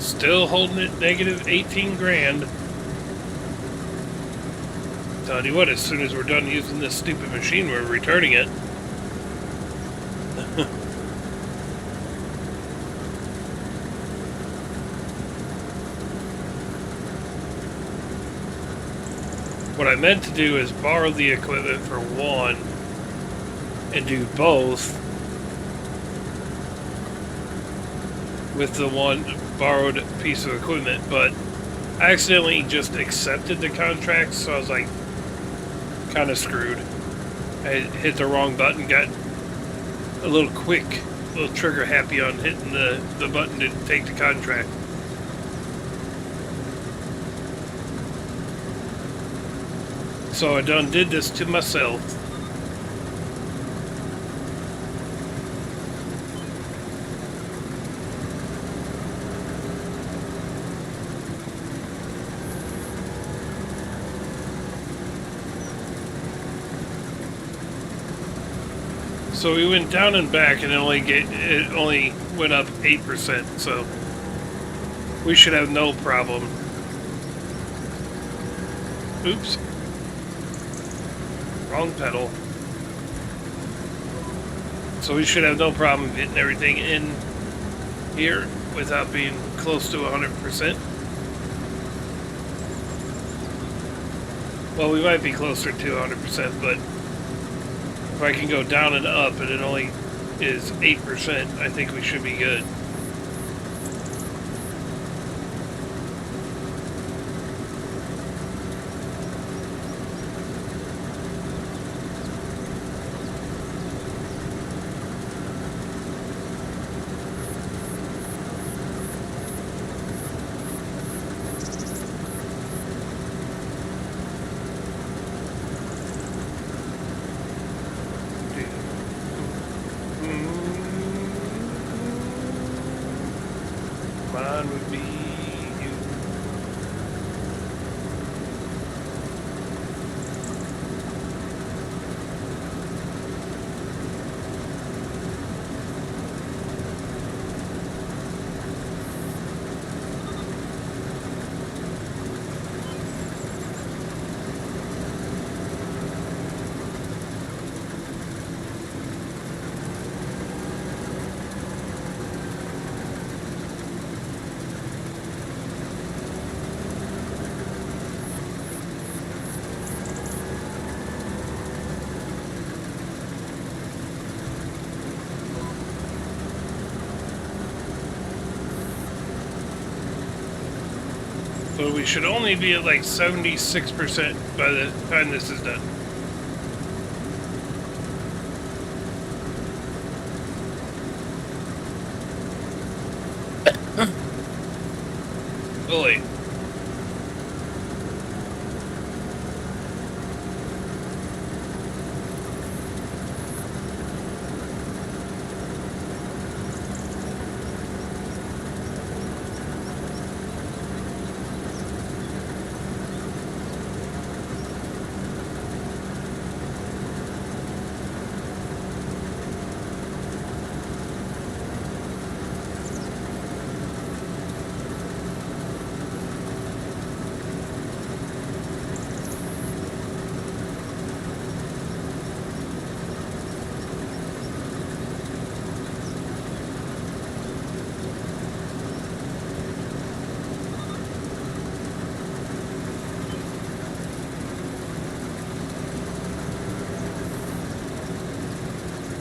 Still holding it negative 18 grand. Tell you what, as soon as we're done using this stupid machine, we're returning it. What I meant to do is borrow the equipment for one and do both with the one borrowed piece of equipment, but I accidentally just accepted the contract, so I was like kind of screwed. I hit the wrong button, got a little trigger happy on hitting the button to take the contract. So I done did this to myself. So we went down and back, and it only went up 8%. So we should have no problem. Oops. Wrong pedal. So we should have no problem getting everything in here without being close to 100%. Well, we might be closer to 100%, but if I can go down and up and it only is 8%, I think we should be good. Mine would be you. So we should only be at like 76% by the time this is done. Bully.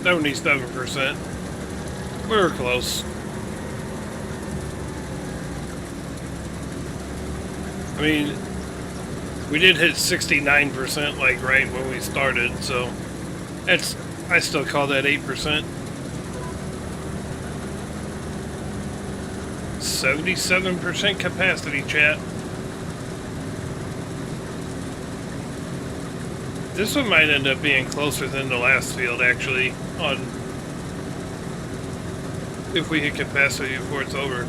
77%. We were close. I mean, we did hit 69% like right when we started, so I still call that 8%. 77% capacity, chat. This one might end up being closer than the last field, actually, on if we hit capacity before it's over.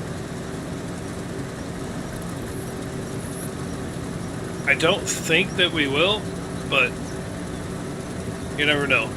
I don't think that we will, but you never know.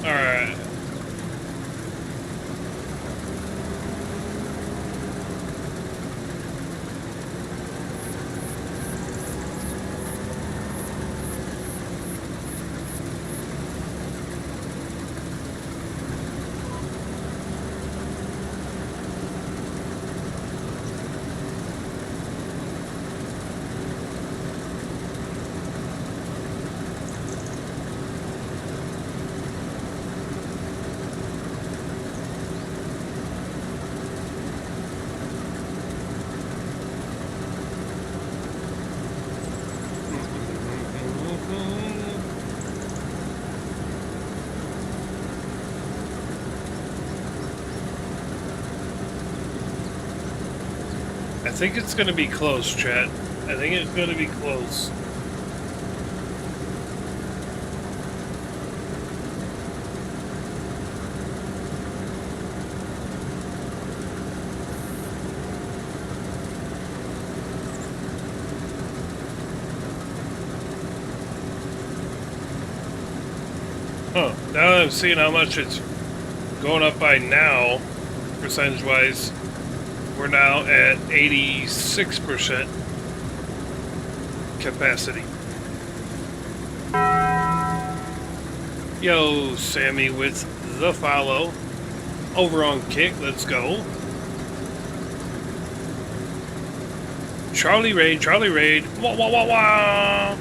Alright. I think it's going to be close, chat. I think it's going to be close. Huh. Now that I'm seeing how much it's going up by now, percentage-wise, we're now at 86% capacity. Yo, Sammy with the follow. Over on Kick, let's go. Charlie Raid. Wah, wah, wah, wah.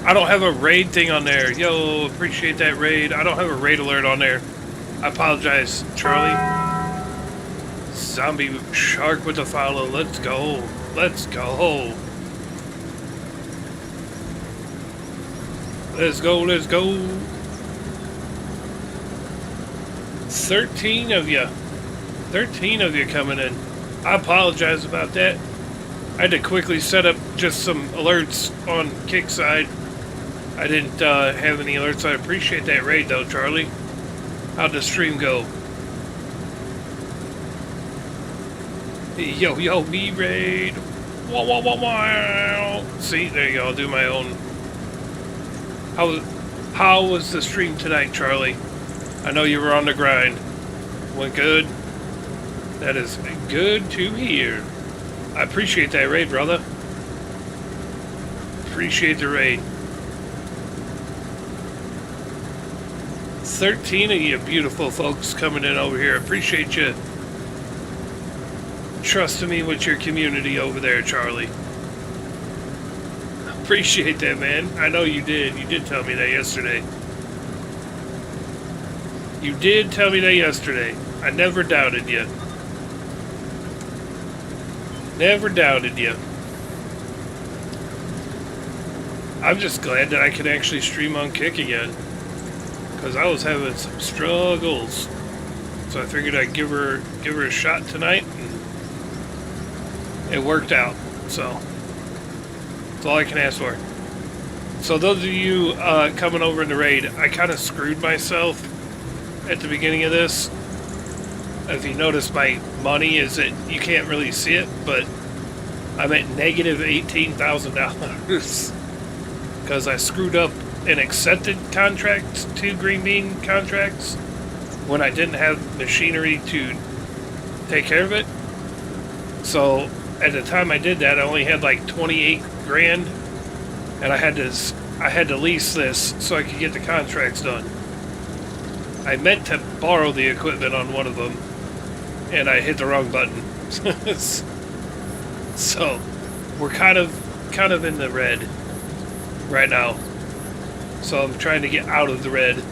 I don't have a raid thing on there. Yo, appreciate that raid. I don't have a raid alert on there. I apologize, Charlie. Zombie Shark with the follow. Let's go. Let's go. Let's go. Let's go. 13 of you. 13 of you coming in. I apologize about that. I had to quickly set up just some alerts on Kick side. I didn't have any alerts. I appreciate that raid though, Charlie. How'd the stream go? Yo, me raid. Wah, wah, wah, wah. See, there you go. I'll do my own. How was the stream tonight, Charlie? I know you were on the grind. Went good? That is good to hear. I appreciate that raid, brother. Appreciate the raid. 13 of you beautiful folks coming in over here. Appreciate you trusting me with your community over there, Charlie. Appreciate that, man. I know you did. You did tell me that yesterday. You did tell me that yesterday. I never doubted you. Never doubted you. I'm just glad that I can actually stream on Kick again. Because I was having some struggles. So I figured I'd give her a shot tonight, and it worked out. So that's all I can ask for. So those of you coming over in the raid, I kind of screwed myself at the beginning of this. If you notice, my money is that you can't really see it, but I'm at negative $18,000 because I screwed up and accepted contracts, 2 green bean contracts, when I didn't have machinery to take care of it. So at the time I did that, I only had like 28 grand, and I had to lease this so I could get the contracts done. I meant to borrow the equipment on one of them, and I hit the wrong button. So we're kind of in the red right now. So I'm trying to get out of the red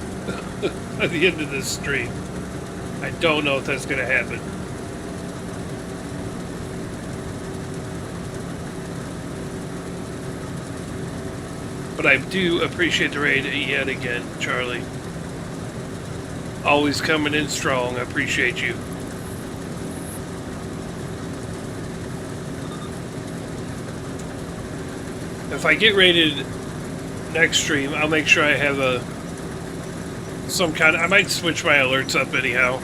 at the end of this stream. I don't know if that's going to happen. But I do appreciate the raid yet again, Charlie. Always coming in strong. I appreciate you. If I get rated next stream, I'll make sure I have I might switch my alerts up anyhow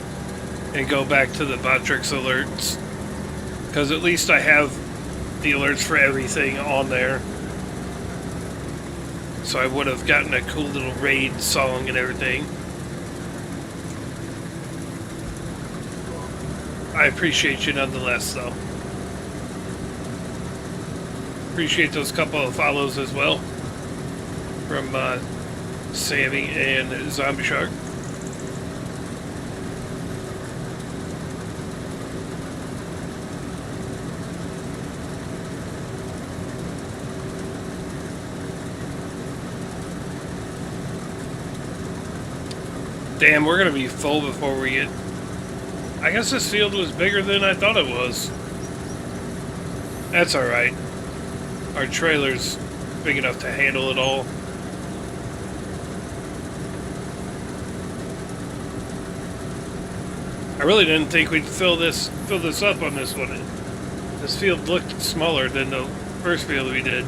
and go back to the Botrix alerts, because at least I have the alerts for everything on there. So I would have gotten a cool little raid song and everything. I appreciate you nonetheless, though. Appreciate those couple of follows as well from Sammy and Zombie Shark. Damn, we're gonna be full before we get... I guess this field was bigger than I thought it was. That's alright. Our trailer's big enough to handle it all. I really didn't think we'd fill this up on this one. This field looked smaller than the first field we did.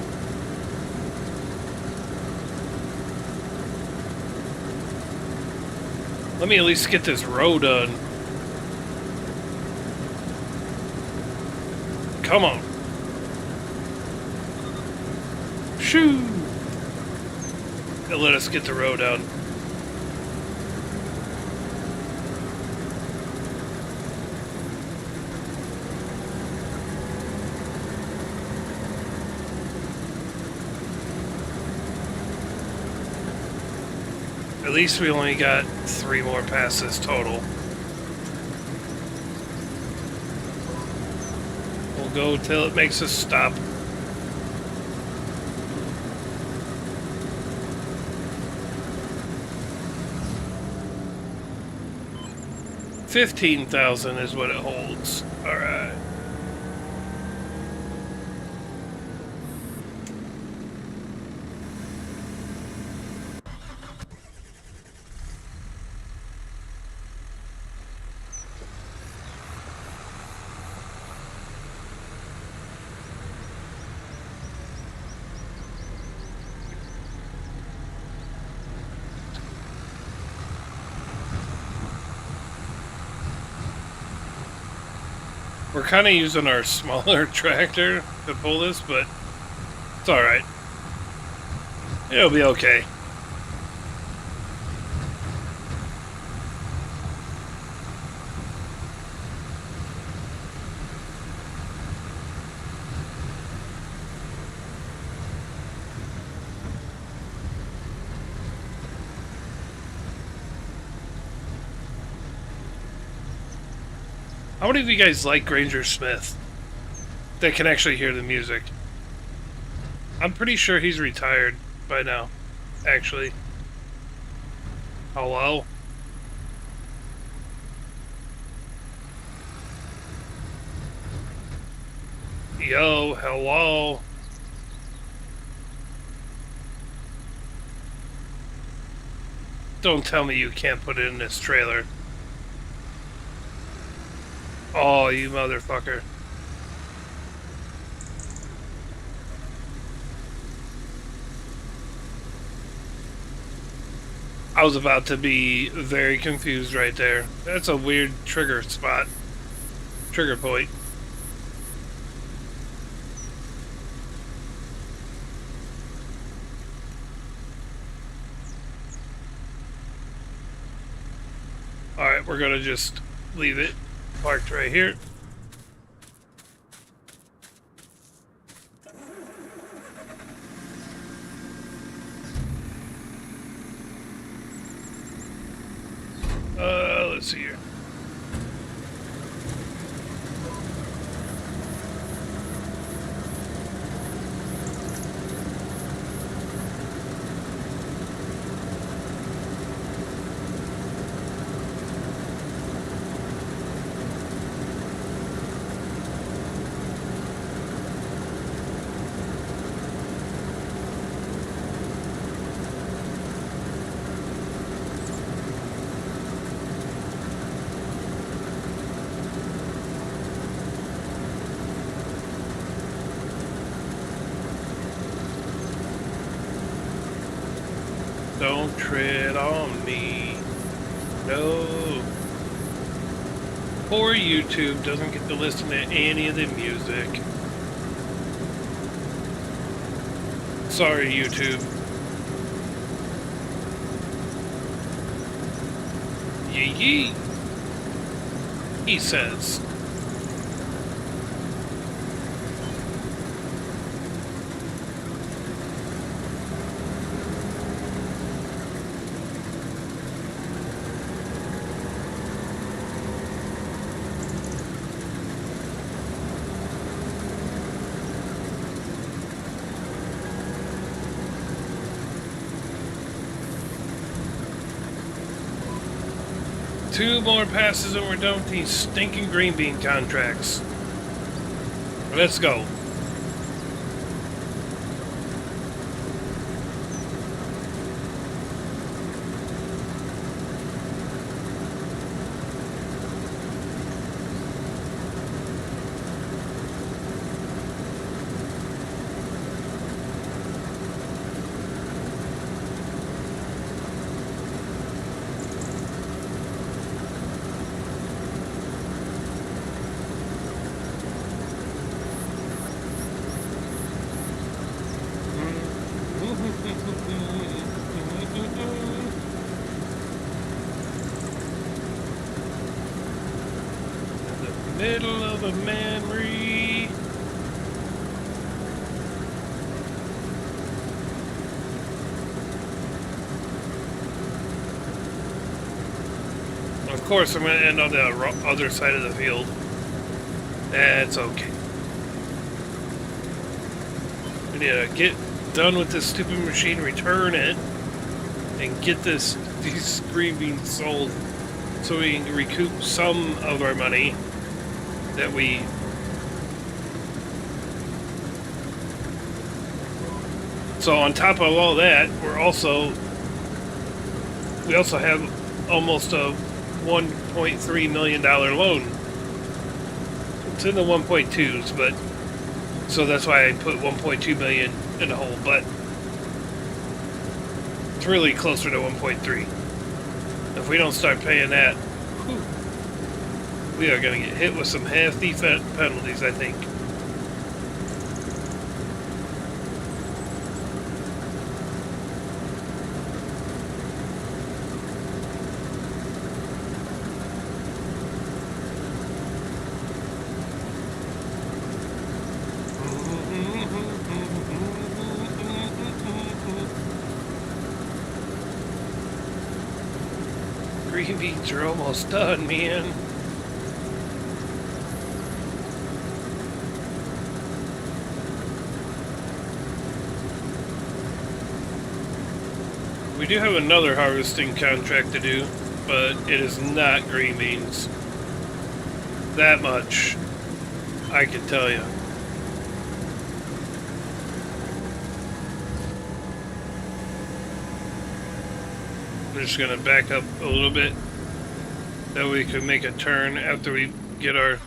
Let me at least get this row done. Come on. Shoo! They'll let us get the row done. At least we only got 3 more passes total. We'll go till it makes us stop. $15,000 is what it holds. All right. We're kind of using our smaller tractor to pull this, but it's alright. It'll be okay. How many of you guys like Granger Smith that can actually hear the music? I'm pretty sure he's retired by now, actually. Hello? Yo, hello? Don't tell me you can't put it in this trailer. Oh, you motherfucker. I was about to be very confused right there. That's a weird trigger spot. Trigger point. Alright, we're gonna just leave it parked right here. Let's see here. Don't tread on me. No. Poor YouTube doesn't get to listen to any of the music. Sorry, YouTube. Yee yee. He says. Two more passes and we're done with these stinking green bean contracts. Let's go. Middle of a memory. Of course, I'm going to end on the other side of the field. That's okay. We need to get done with this stupid machine, return it, and get these green beans sold so we can recoup some of our money that we on top of all that, we also have almost a $1.3 million loan. It's in the 1.2s, but so that's why I put 1.2 million in the hole, but it's really closer to 1.3. If we don't start paying that, we are going to get hit with some hefty penalties, I think. Green beans are almost done, man. We do have another harvesting contract to do, but it is not green beans. That much I can tell you. I'm just going to back up a little bit. That way we can make a turn after we get our...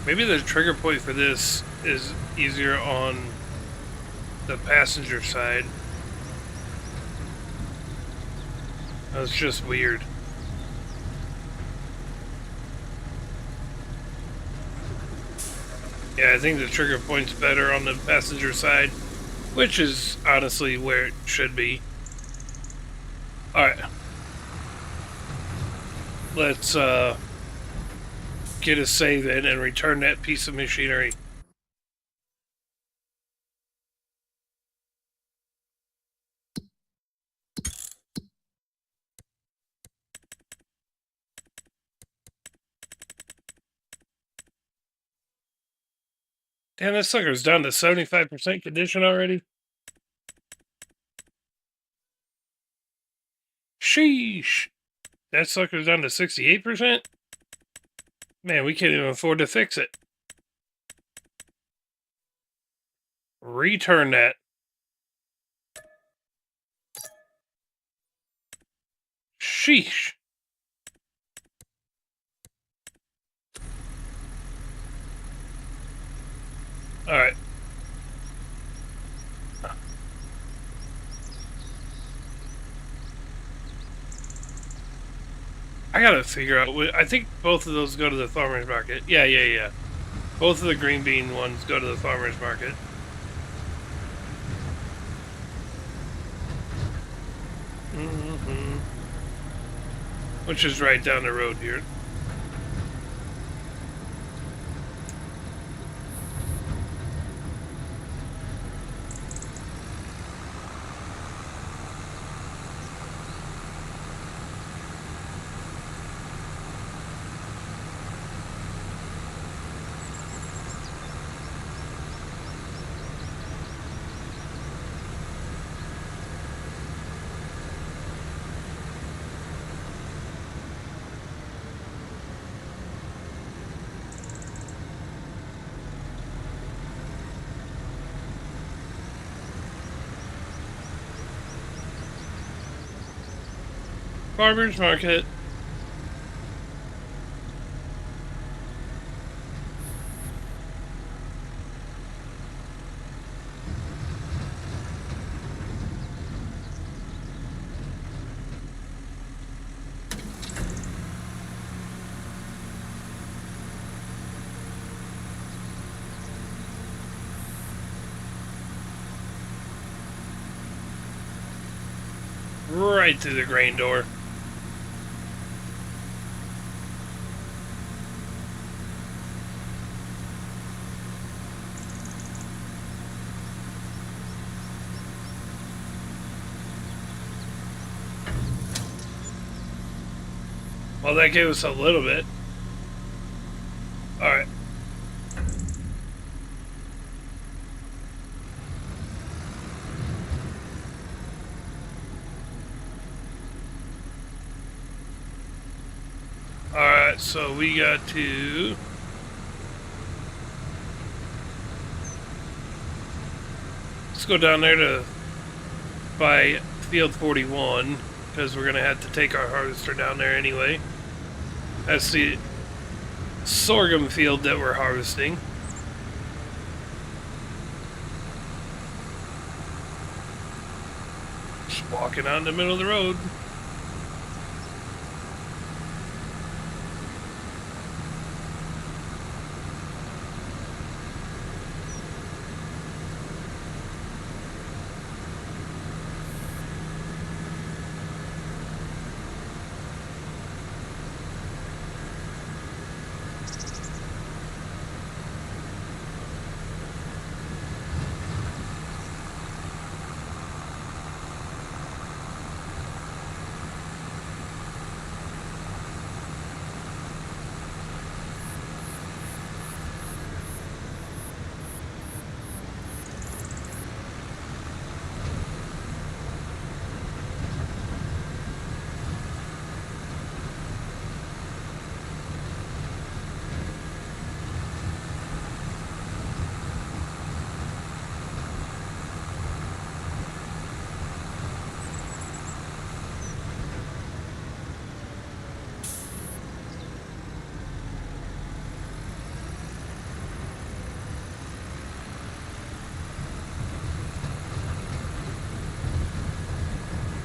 Maybe the trigger point for this is easier on the passenger side. That's just weird. Yeah, I think the trigger point's better on the passenger side, which is honestly where it should be. Alright. Let's get a save in and return that piece of machinery. Damn, that sucker's down to 75% condition already. Sheesh. That sucker's down to 68%? Man, we can't even afford to fix it. Return that. Sheesh. Alright. I gotta figure out. I think both of those go to the farmer's market. Yeah. Both of the green bean ones go to the farmer's market. Which is right down the road here. Farmer's market. Right through the grain door. Well, that gave us a little bit. Alright. Alright, so we got to... Let's go down there to by field 41, because we're going to have to take our harvester down there anyway. That's the sorghum field that we're harvesting. Just walking out in the middle of the road.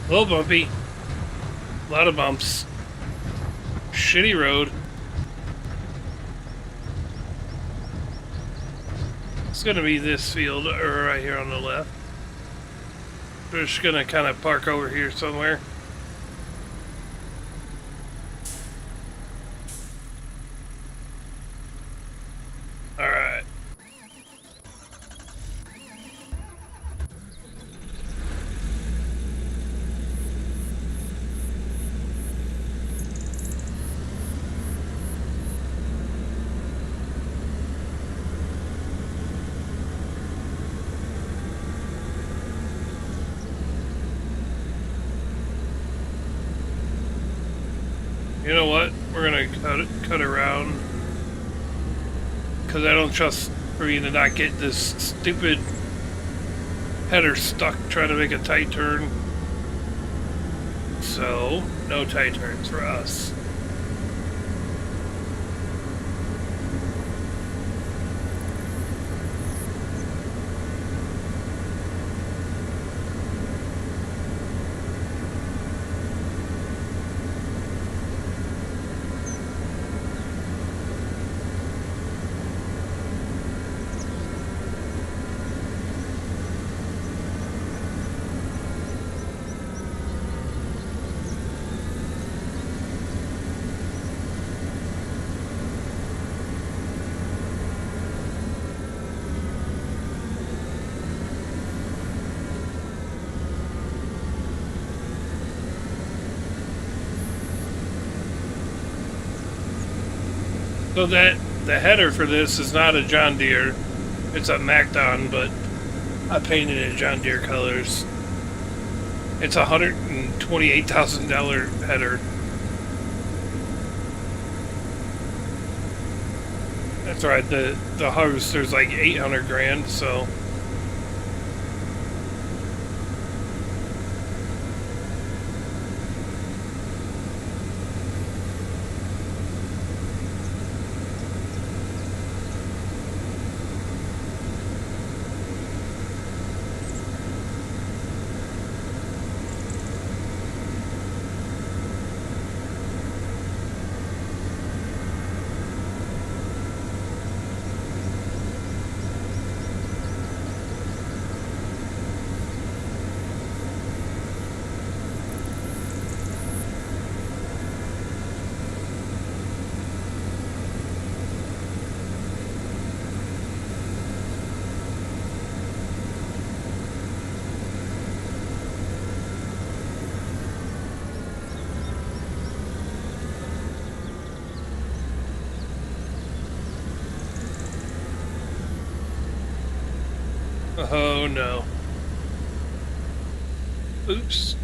A little bumpy. A lot of bumps. Shitty road. It's gonna be this field right here on the left. We're just gonna kind of park over here somewhere. Alright. You know what? We're gonna cut around because I don't trust for me to not get this stupid header stuck trying to make a tight turn. So, no tight turns for us. So that the header for this is not a John Deere, it's a MacDon, but I painted it John Deere colors. It's a $128,000 header. That's right. The harvester's like 800 grand, so. Oh no. Oops.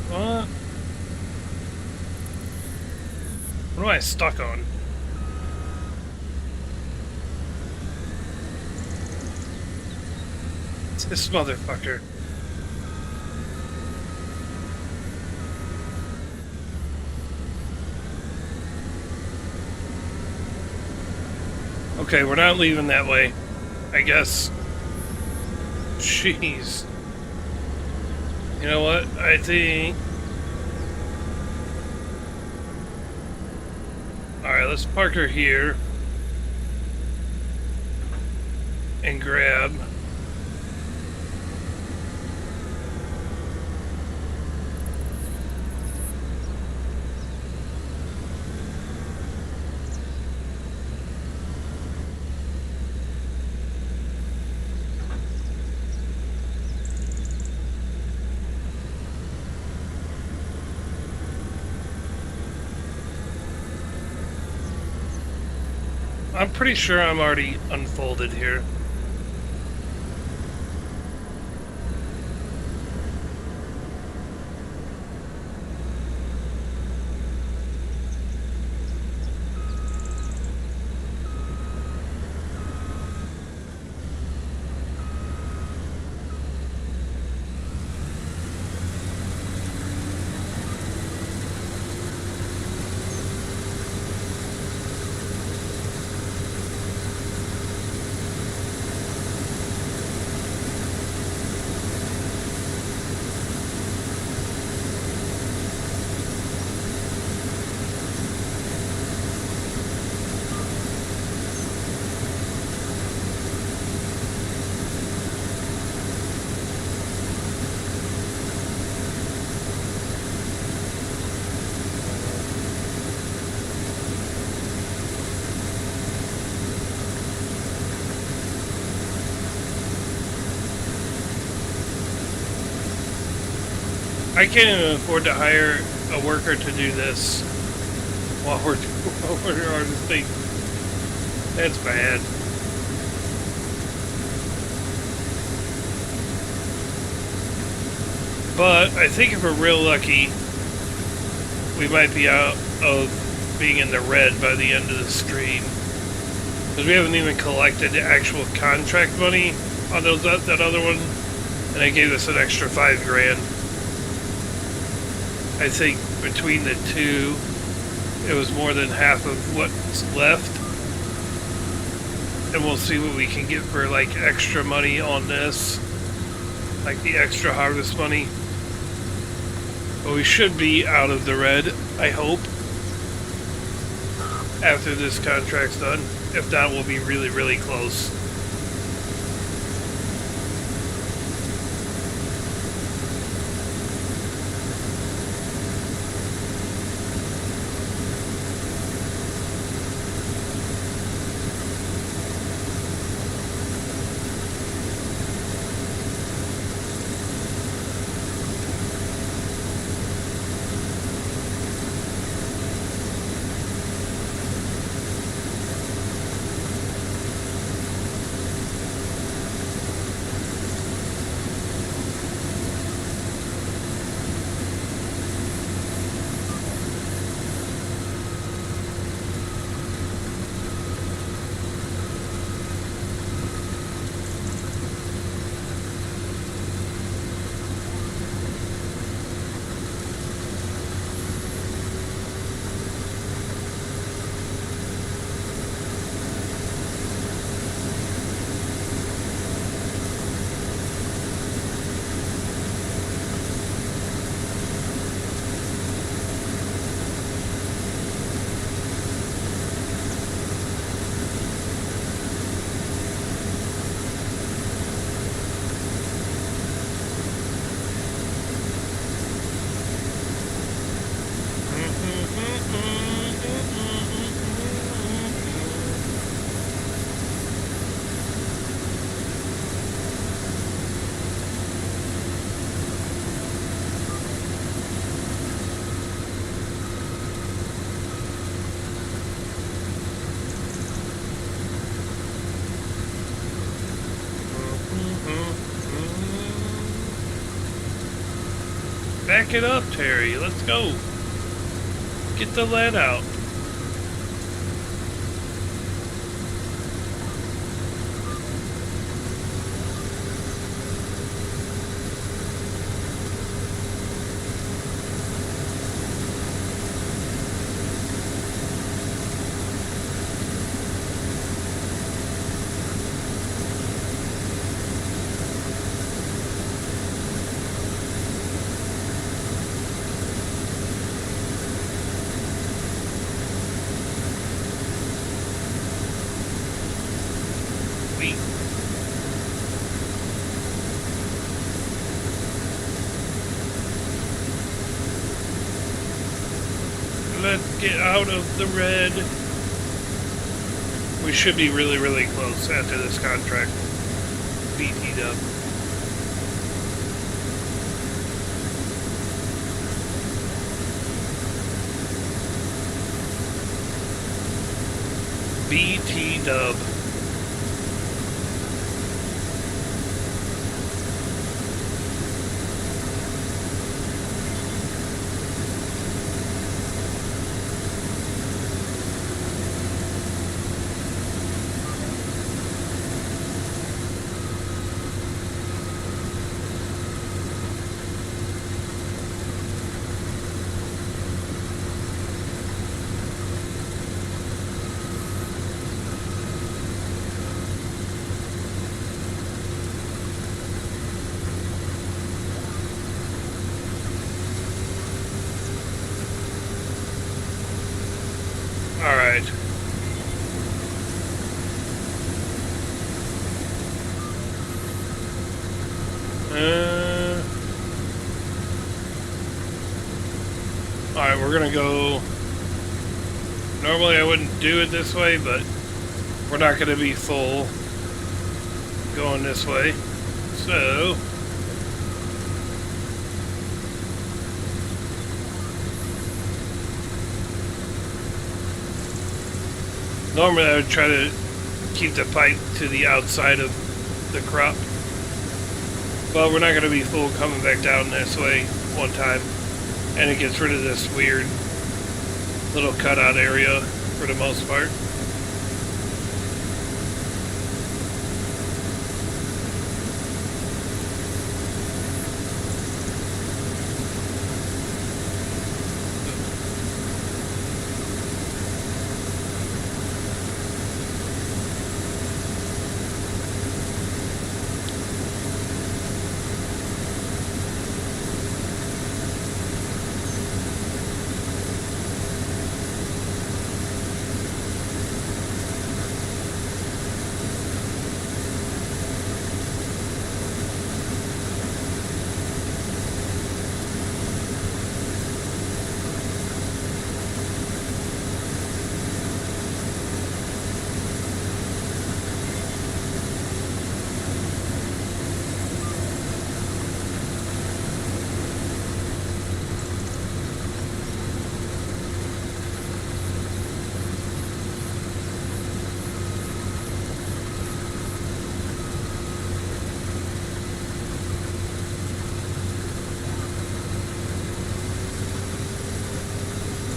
What? What am I stuck on? It's this motherfucker. Okay, we're not leaving that way, I guess. Jeez. You know what? I think... Alright, let's park her here. And grab... I'm pretty sure I'm already unfolded here. I can't even afford to hire a worker to do this while we're on this thing. That's bad. But I think if we're real lucky, we might be out of being in the red by the end of the stream. Because we haven't even collected the actual contract money on that other one. And they gave us an extra $5,000. I think between the two, it was more than half of what's left. And we'll see what we can get for like extra money on this. Like the extra harvest money. But we should be out of the red, I hope, after this contract's done. If not, we'll be really, really close. Back it up, Terry. Let's go. Get the lead out. Let's get out of the red. We should be really, really close after this contract. BT dub. BT dub. Alright. Alright, we're gonna go... Normally I wouldn't do it this way, but we're not gonna be full going this way. So... Normally I would try to keep the pipe to the outside of the crop, but we're not going to be full coming back down this way one time, and it gets rid of this weird little cutout area for the most part.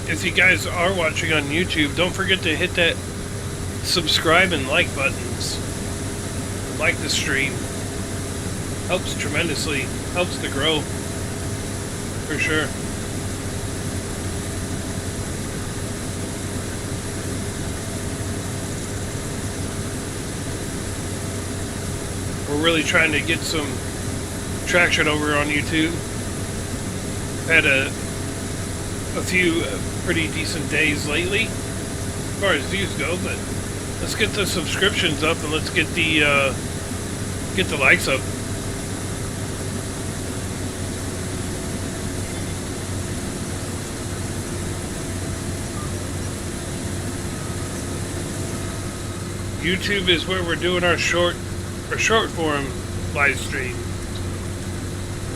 If you guys are watching on YouTube, don't forget to hit that subscribe and like buttons. Like the stream. Helps tremendously. Helps to grow. For sure. We're really trying to get some traction over on YouTube. Had a few pretty decent days lately as far as views go, but let's get the subscriptions up and let's get the likes up. YouTube is where we're doing our short form live stream.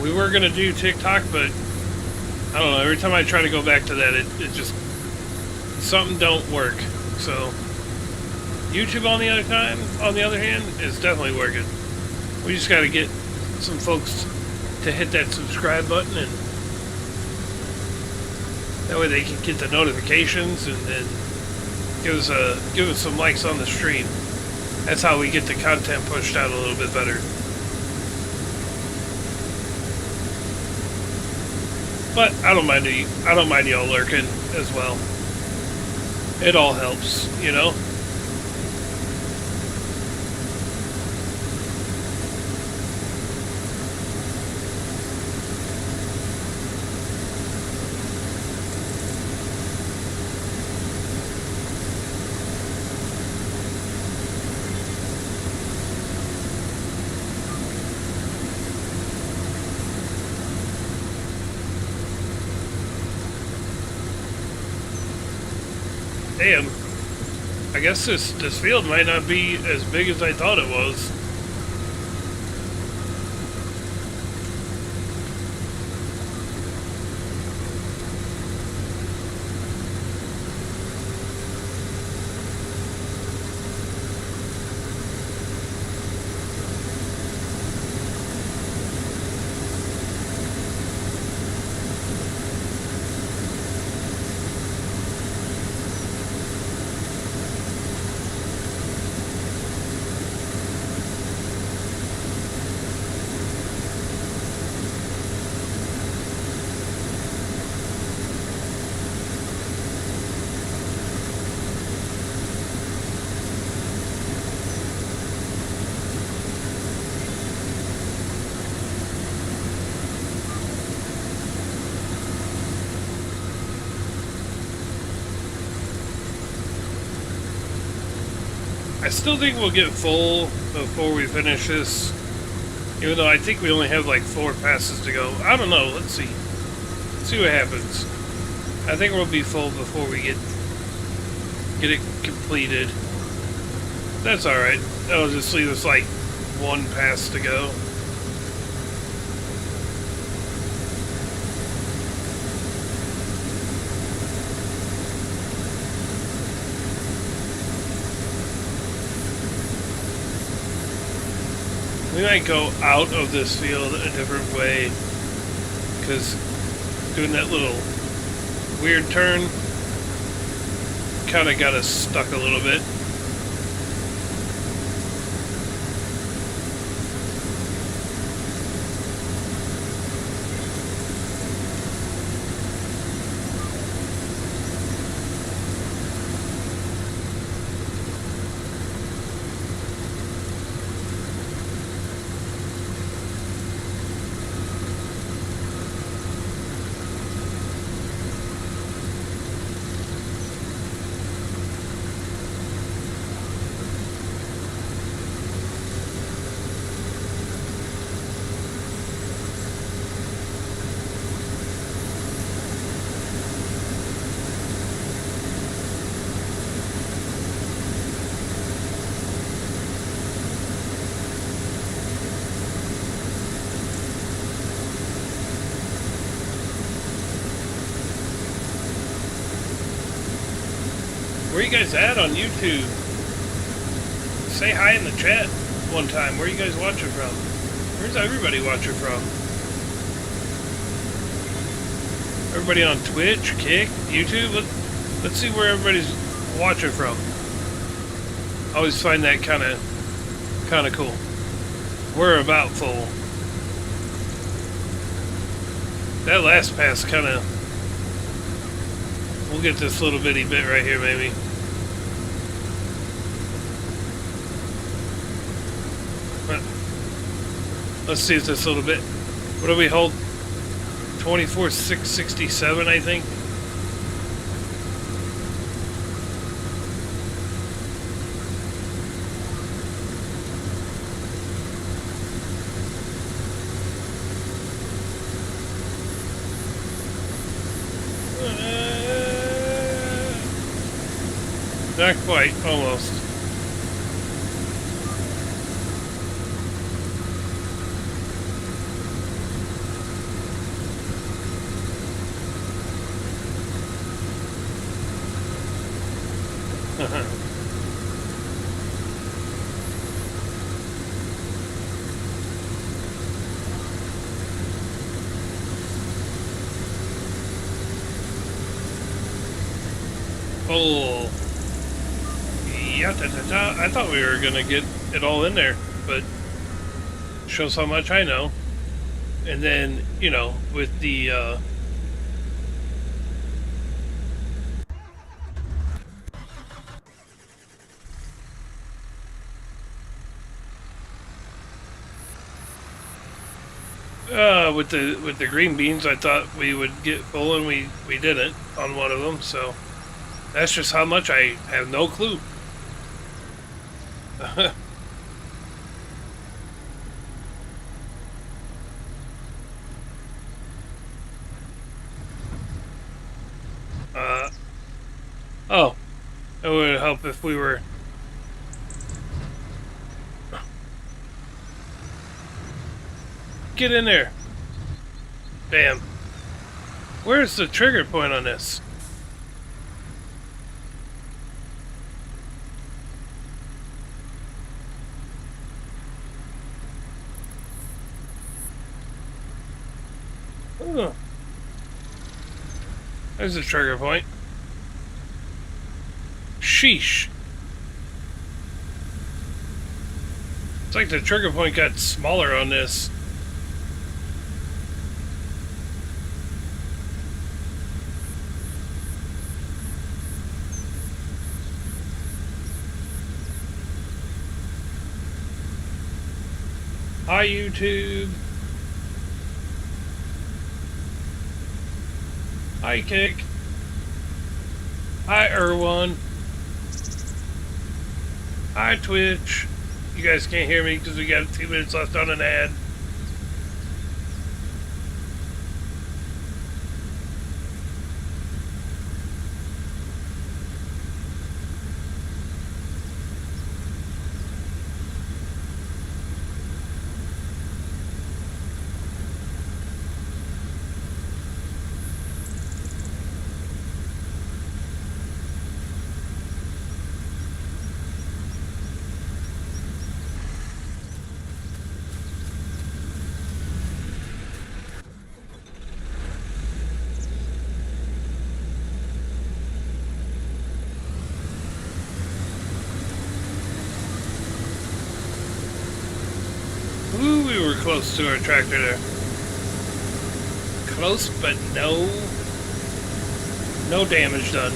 We were gonna do TikTok, but I don't know, every time I try to go back to that, it just, something don't work. So, YouTube on the other hand, is definitely working. We just gotta get some folks to hit that subscribe button, and that way they can get the notifications and then give us some likes on the stream. That's how we get the content pushed out a little bit better. But I don't mind y'all lurking as well. It all helps, you know? Damn. I guess this field might not be as big as I thought it was. I still think we'll get full before we finish this, even though I think we only have like 4 passes to go. I don't know. Let's see. Let's see what happens. I think we'll be full before we get it completed. That's all right. That'll just leave us like 1 pass to go. We might go out of this field a different way, because doing that little weird turn kind of got us stuck a little bit. Where you guys at on YouTube? Say hi in the chat one time. Where are you guys watching from? Where's everybody watching from? Everybody on Twitch, Kick, YouTube? Let's see where everybody's watching from. I always find that kind of cool. We're about full. That last pass kind of... We'll get this little bitty bit right here, maybe. Let's see if this little bit... What do we hold? 24,667, I think. Not quite, almost. Oh. Yeah, I thought we were gonna get it all in there, but shows how much I know. And then, you know, with the with the green beans, I thought we would get full, and we didn't on one of them. So that's just how much I have no clue. Oh, it would help if we were. Get in there. Bam. Where's the trigger point on this? Oh. There's the trigger point. Sheesh. It's like the trigger point got smaller on this. Hi, YouTube. Hi, Kick. Hi, Erwan. Hi, Twitch. You guys can't hear me because we got 2 minutes left on an ad. Ooh, we were close to our tractor there. Close, but no damage done.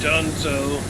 Dunzo.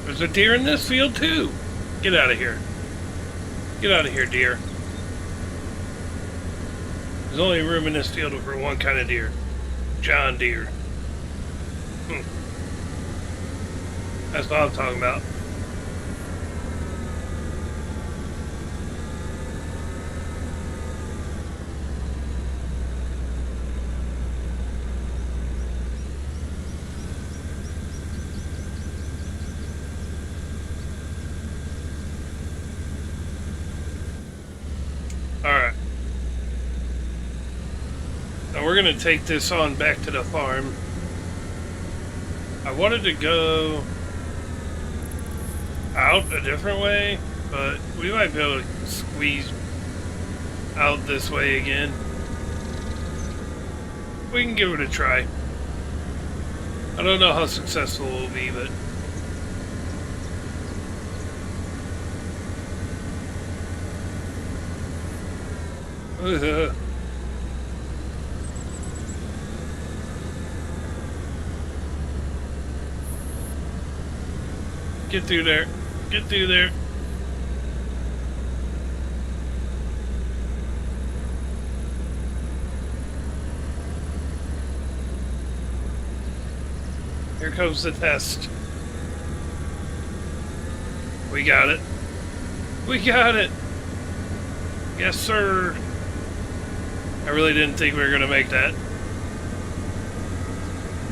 There's a deer in this field too. Get out of here. Get out of here, deer. There's only room in this field for one kind of deer. John Deere. That's what I'm talking about. Alright. Now we're going to take this on back to the farm. I wanted to go out a different way, but we might be able to squeeze out this way again. We can give it a try. I don't know how successful we'll be, but get through there. Get through there. Here comes the test. We got it. We got it. Yes, sir. I really didn't think we were going to make that.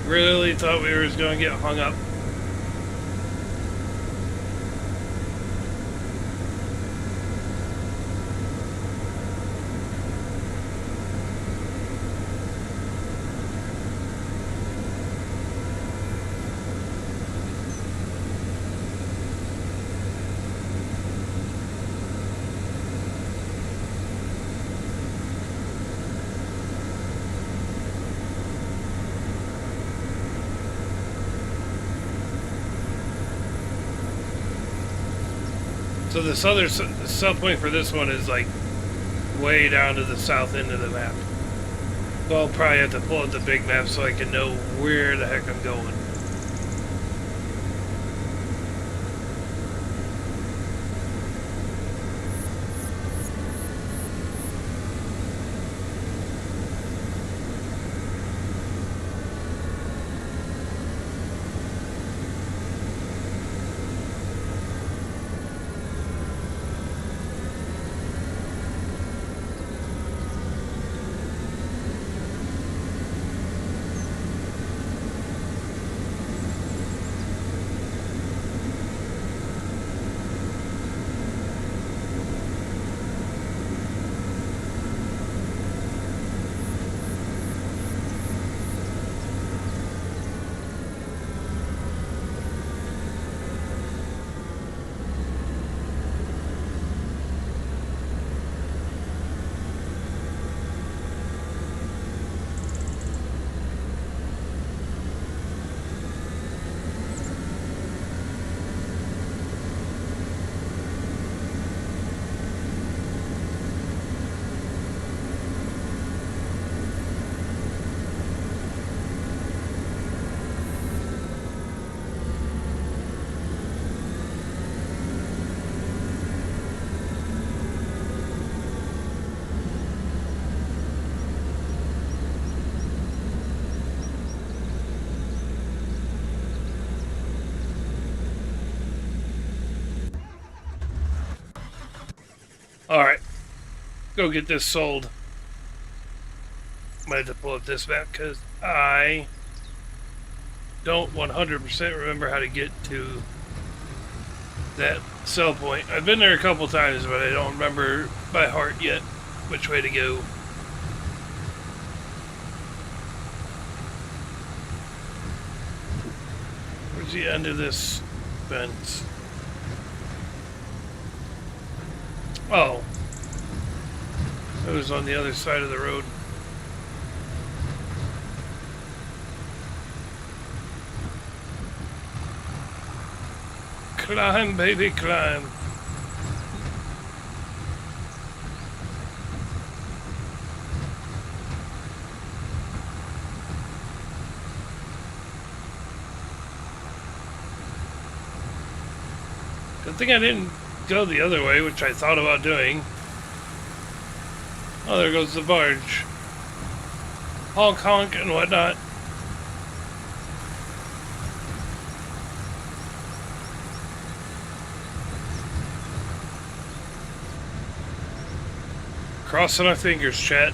Really thought we were going to get hung up. So this other sub point for this one is like way down to the south end of the map. So I'll probably have to pull out the big map so I can know where the heck I'm going. Alright, go get this sold. I might have to pull up this map because I don't 100% remember how to get to that sell point. I've been there a couple times, but I don't remember by heart yet which way to go. Where's the end of this fence? Oh. It was on the other side of the road. Climb, baby, climb. Good thing I didn't go the other way, which I thought about doing. Oh, there goes the barge. Honk, honk, and whatnot. Crossing our fingers, chat.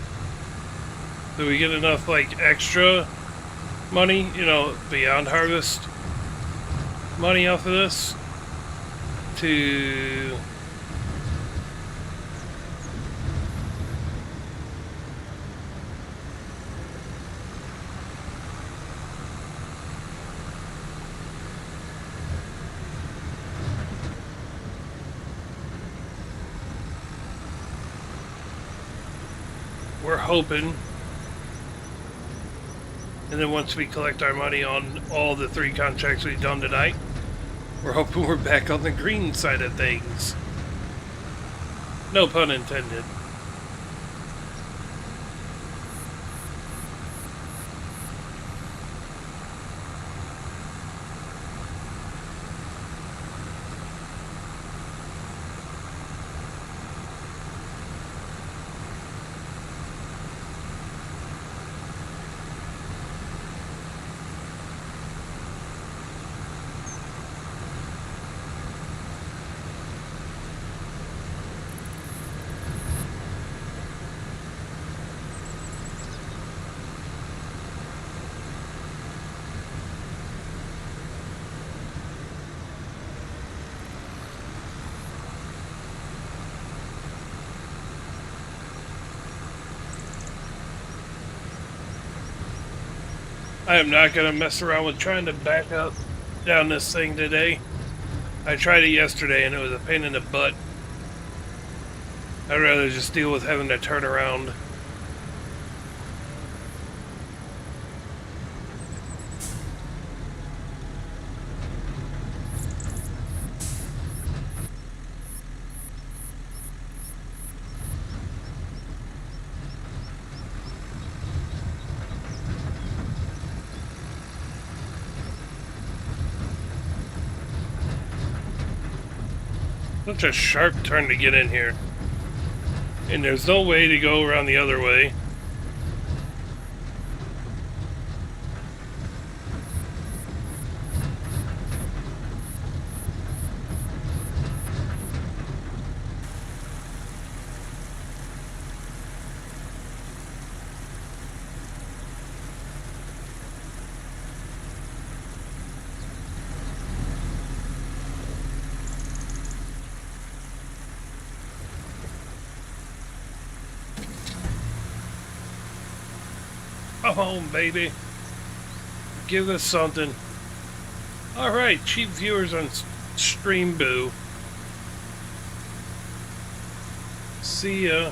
Do we get enough, like, extra money, you know, beyond harvest money off of this to we're hoping. And then once we collect our money on all the 3 contracts we've done tonight, we're hoping we're back on the green side of things. No pun intended. I am not going to mess around with trying to back up down this thing today. I tried it yesterday and it was a pain in the butt. I'd rather just deal with having to turn around. Such a sharp turn to get in here. And there's no way to go around the other way. Come on, baby. Give us something. Alright, cheap viewers on Stream Boo. See ya.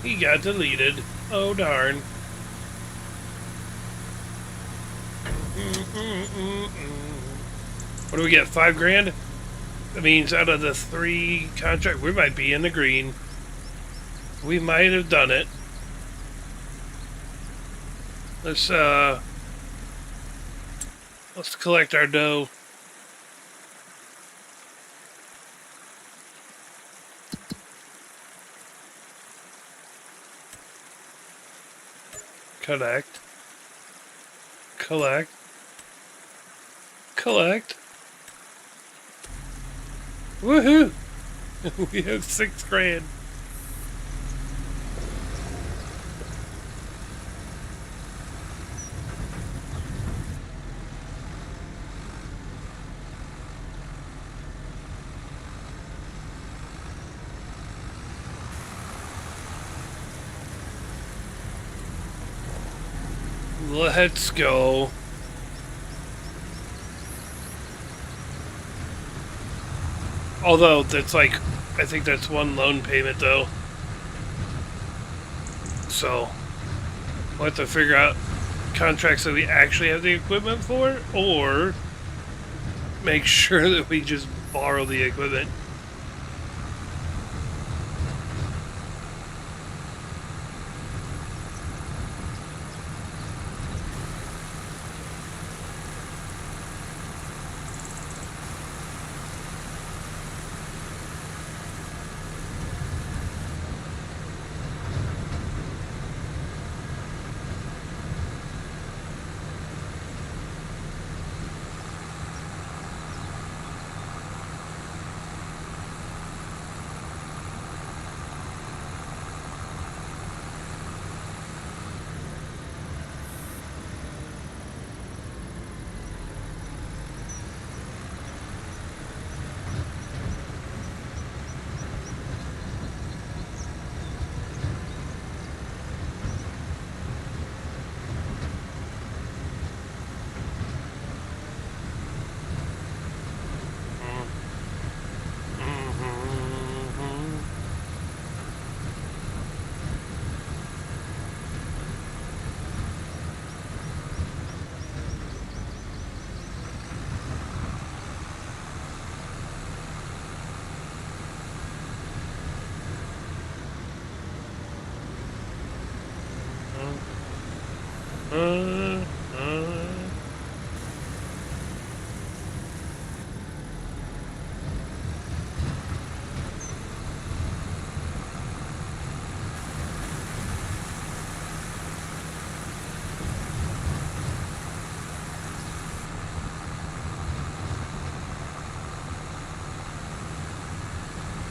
He got deleted. Oh, darn. What do we get? 5 grand? That means out of the 3 contract, we might be in the green. We might have done it. Let's collect our dough. Collect. Collect. Collect. Woohoo! We have $6,000. Let's go. Although that's like, I think that's one loan payment though. So we'll have to figure out contracts that we actually have the equipment for, or make sure that we just borrow the equipment.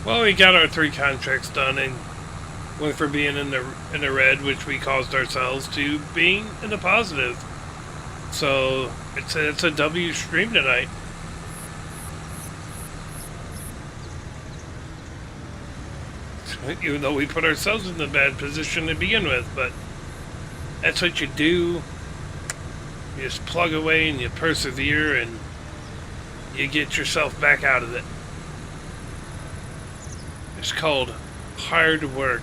Well, we got our 3 contracts done and went from being in the red, which we caused ourselves, to being in the positive. So it's a W stream tonight. Even though we put ourselves in the bad position to begin with, but that's what you do. You just plug away and you persevere and you get yourself back out of it. It's called hard work.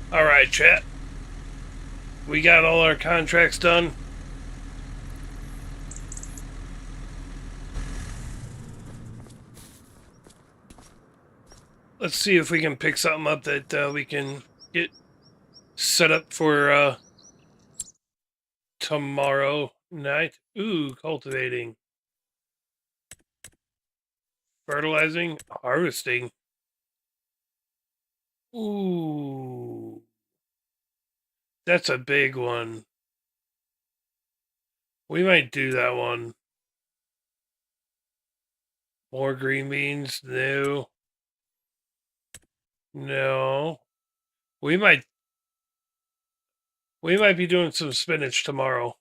Alright, chat. We got all our contracts done. Let's see if we can pick something up that we can get set up for tomorrow night. Ooh, cultivating. Fertilizing, harvesting. Ooh. That's a big one. We might do that one. More green beans? No. No. We might be doing some spinach tomorrow.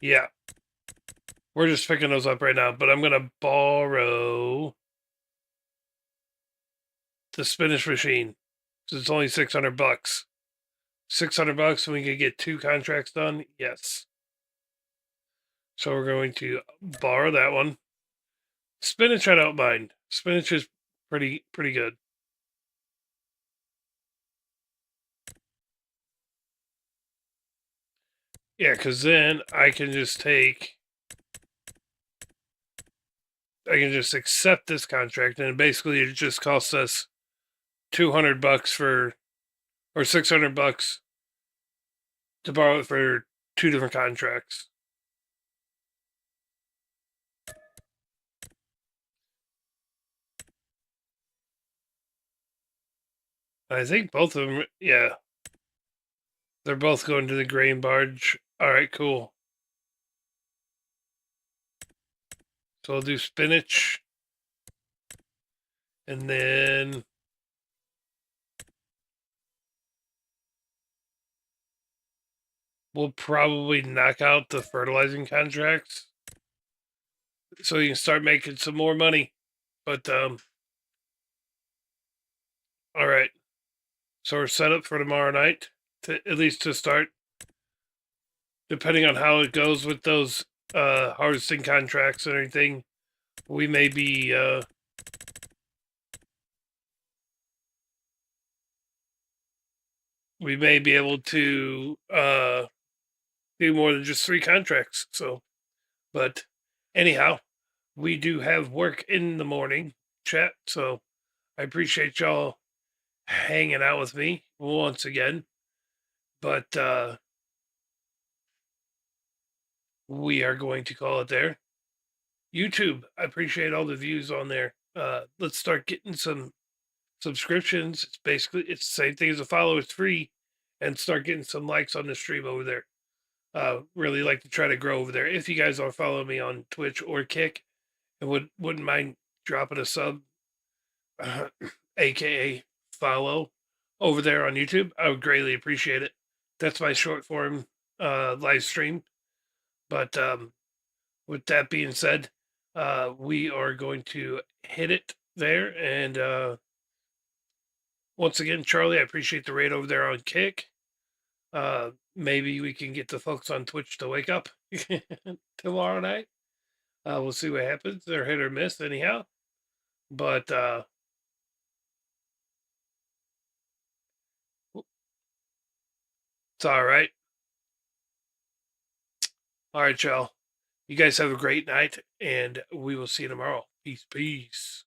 Yeah. We're just picking those up right now, but I'm gonna borrow the spinach machine. So it's only $600. $600 and we could get 2 contracts done? Yes. So we're going to borrow that one. Spinach I don't mind. Spinach is pretty good. Yeah, because then I can just accept this contract, and basically it just costs us $200 for or $600 to borrow it for two different contracts. I think both of them, yeah, they're both going to the grain barge. All right, cool. So we'll do spinach, and then we'll probably knock out the fertilizing contracts so you can start making some more money. But all right. So we're set up for tomorrow night, to at least to start. Depending on how it goes with those harvesting contracts and everything, we may be able to do more than just three contracts. So, but anyhow, we do have work in the morning, chat. So I appreciate y'all hanging out with me once again. But we are going to call it there. YouTube, I appreciate all the views on there. Let's start getting some subscriptions. It's the same thing as a follow. It's free, and start getting some likes on the stream over there. Really like to try to grow over there. If you guys are following me on Twitch or Kick, and wouldn't mind dropping a sub, aka follow, over there on YouTube, I would greatly appreciate it. That's my short form live stream. But with that being said, we are going to hit it there. And once again, Charlie, I appreciate the raid over there on Kick. Maybe we can get the folks on Twitch to wake up tomorrow night. We'll see what happens. They're hit or miss, anyhow. But it's all right. All right, y'all. You guys have a great night, and we will see you tomorrow. Peace, peace.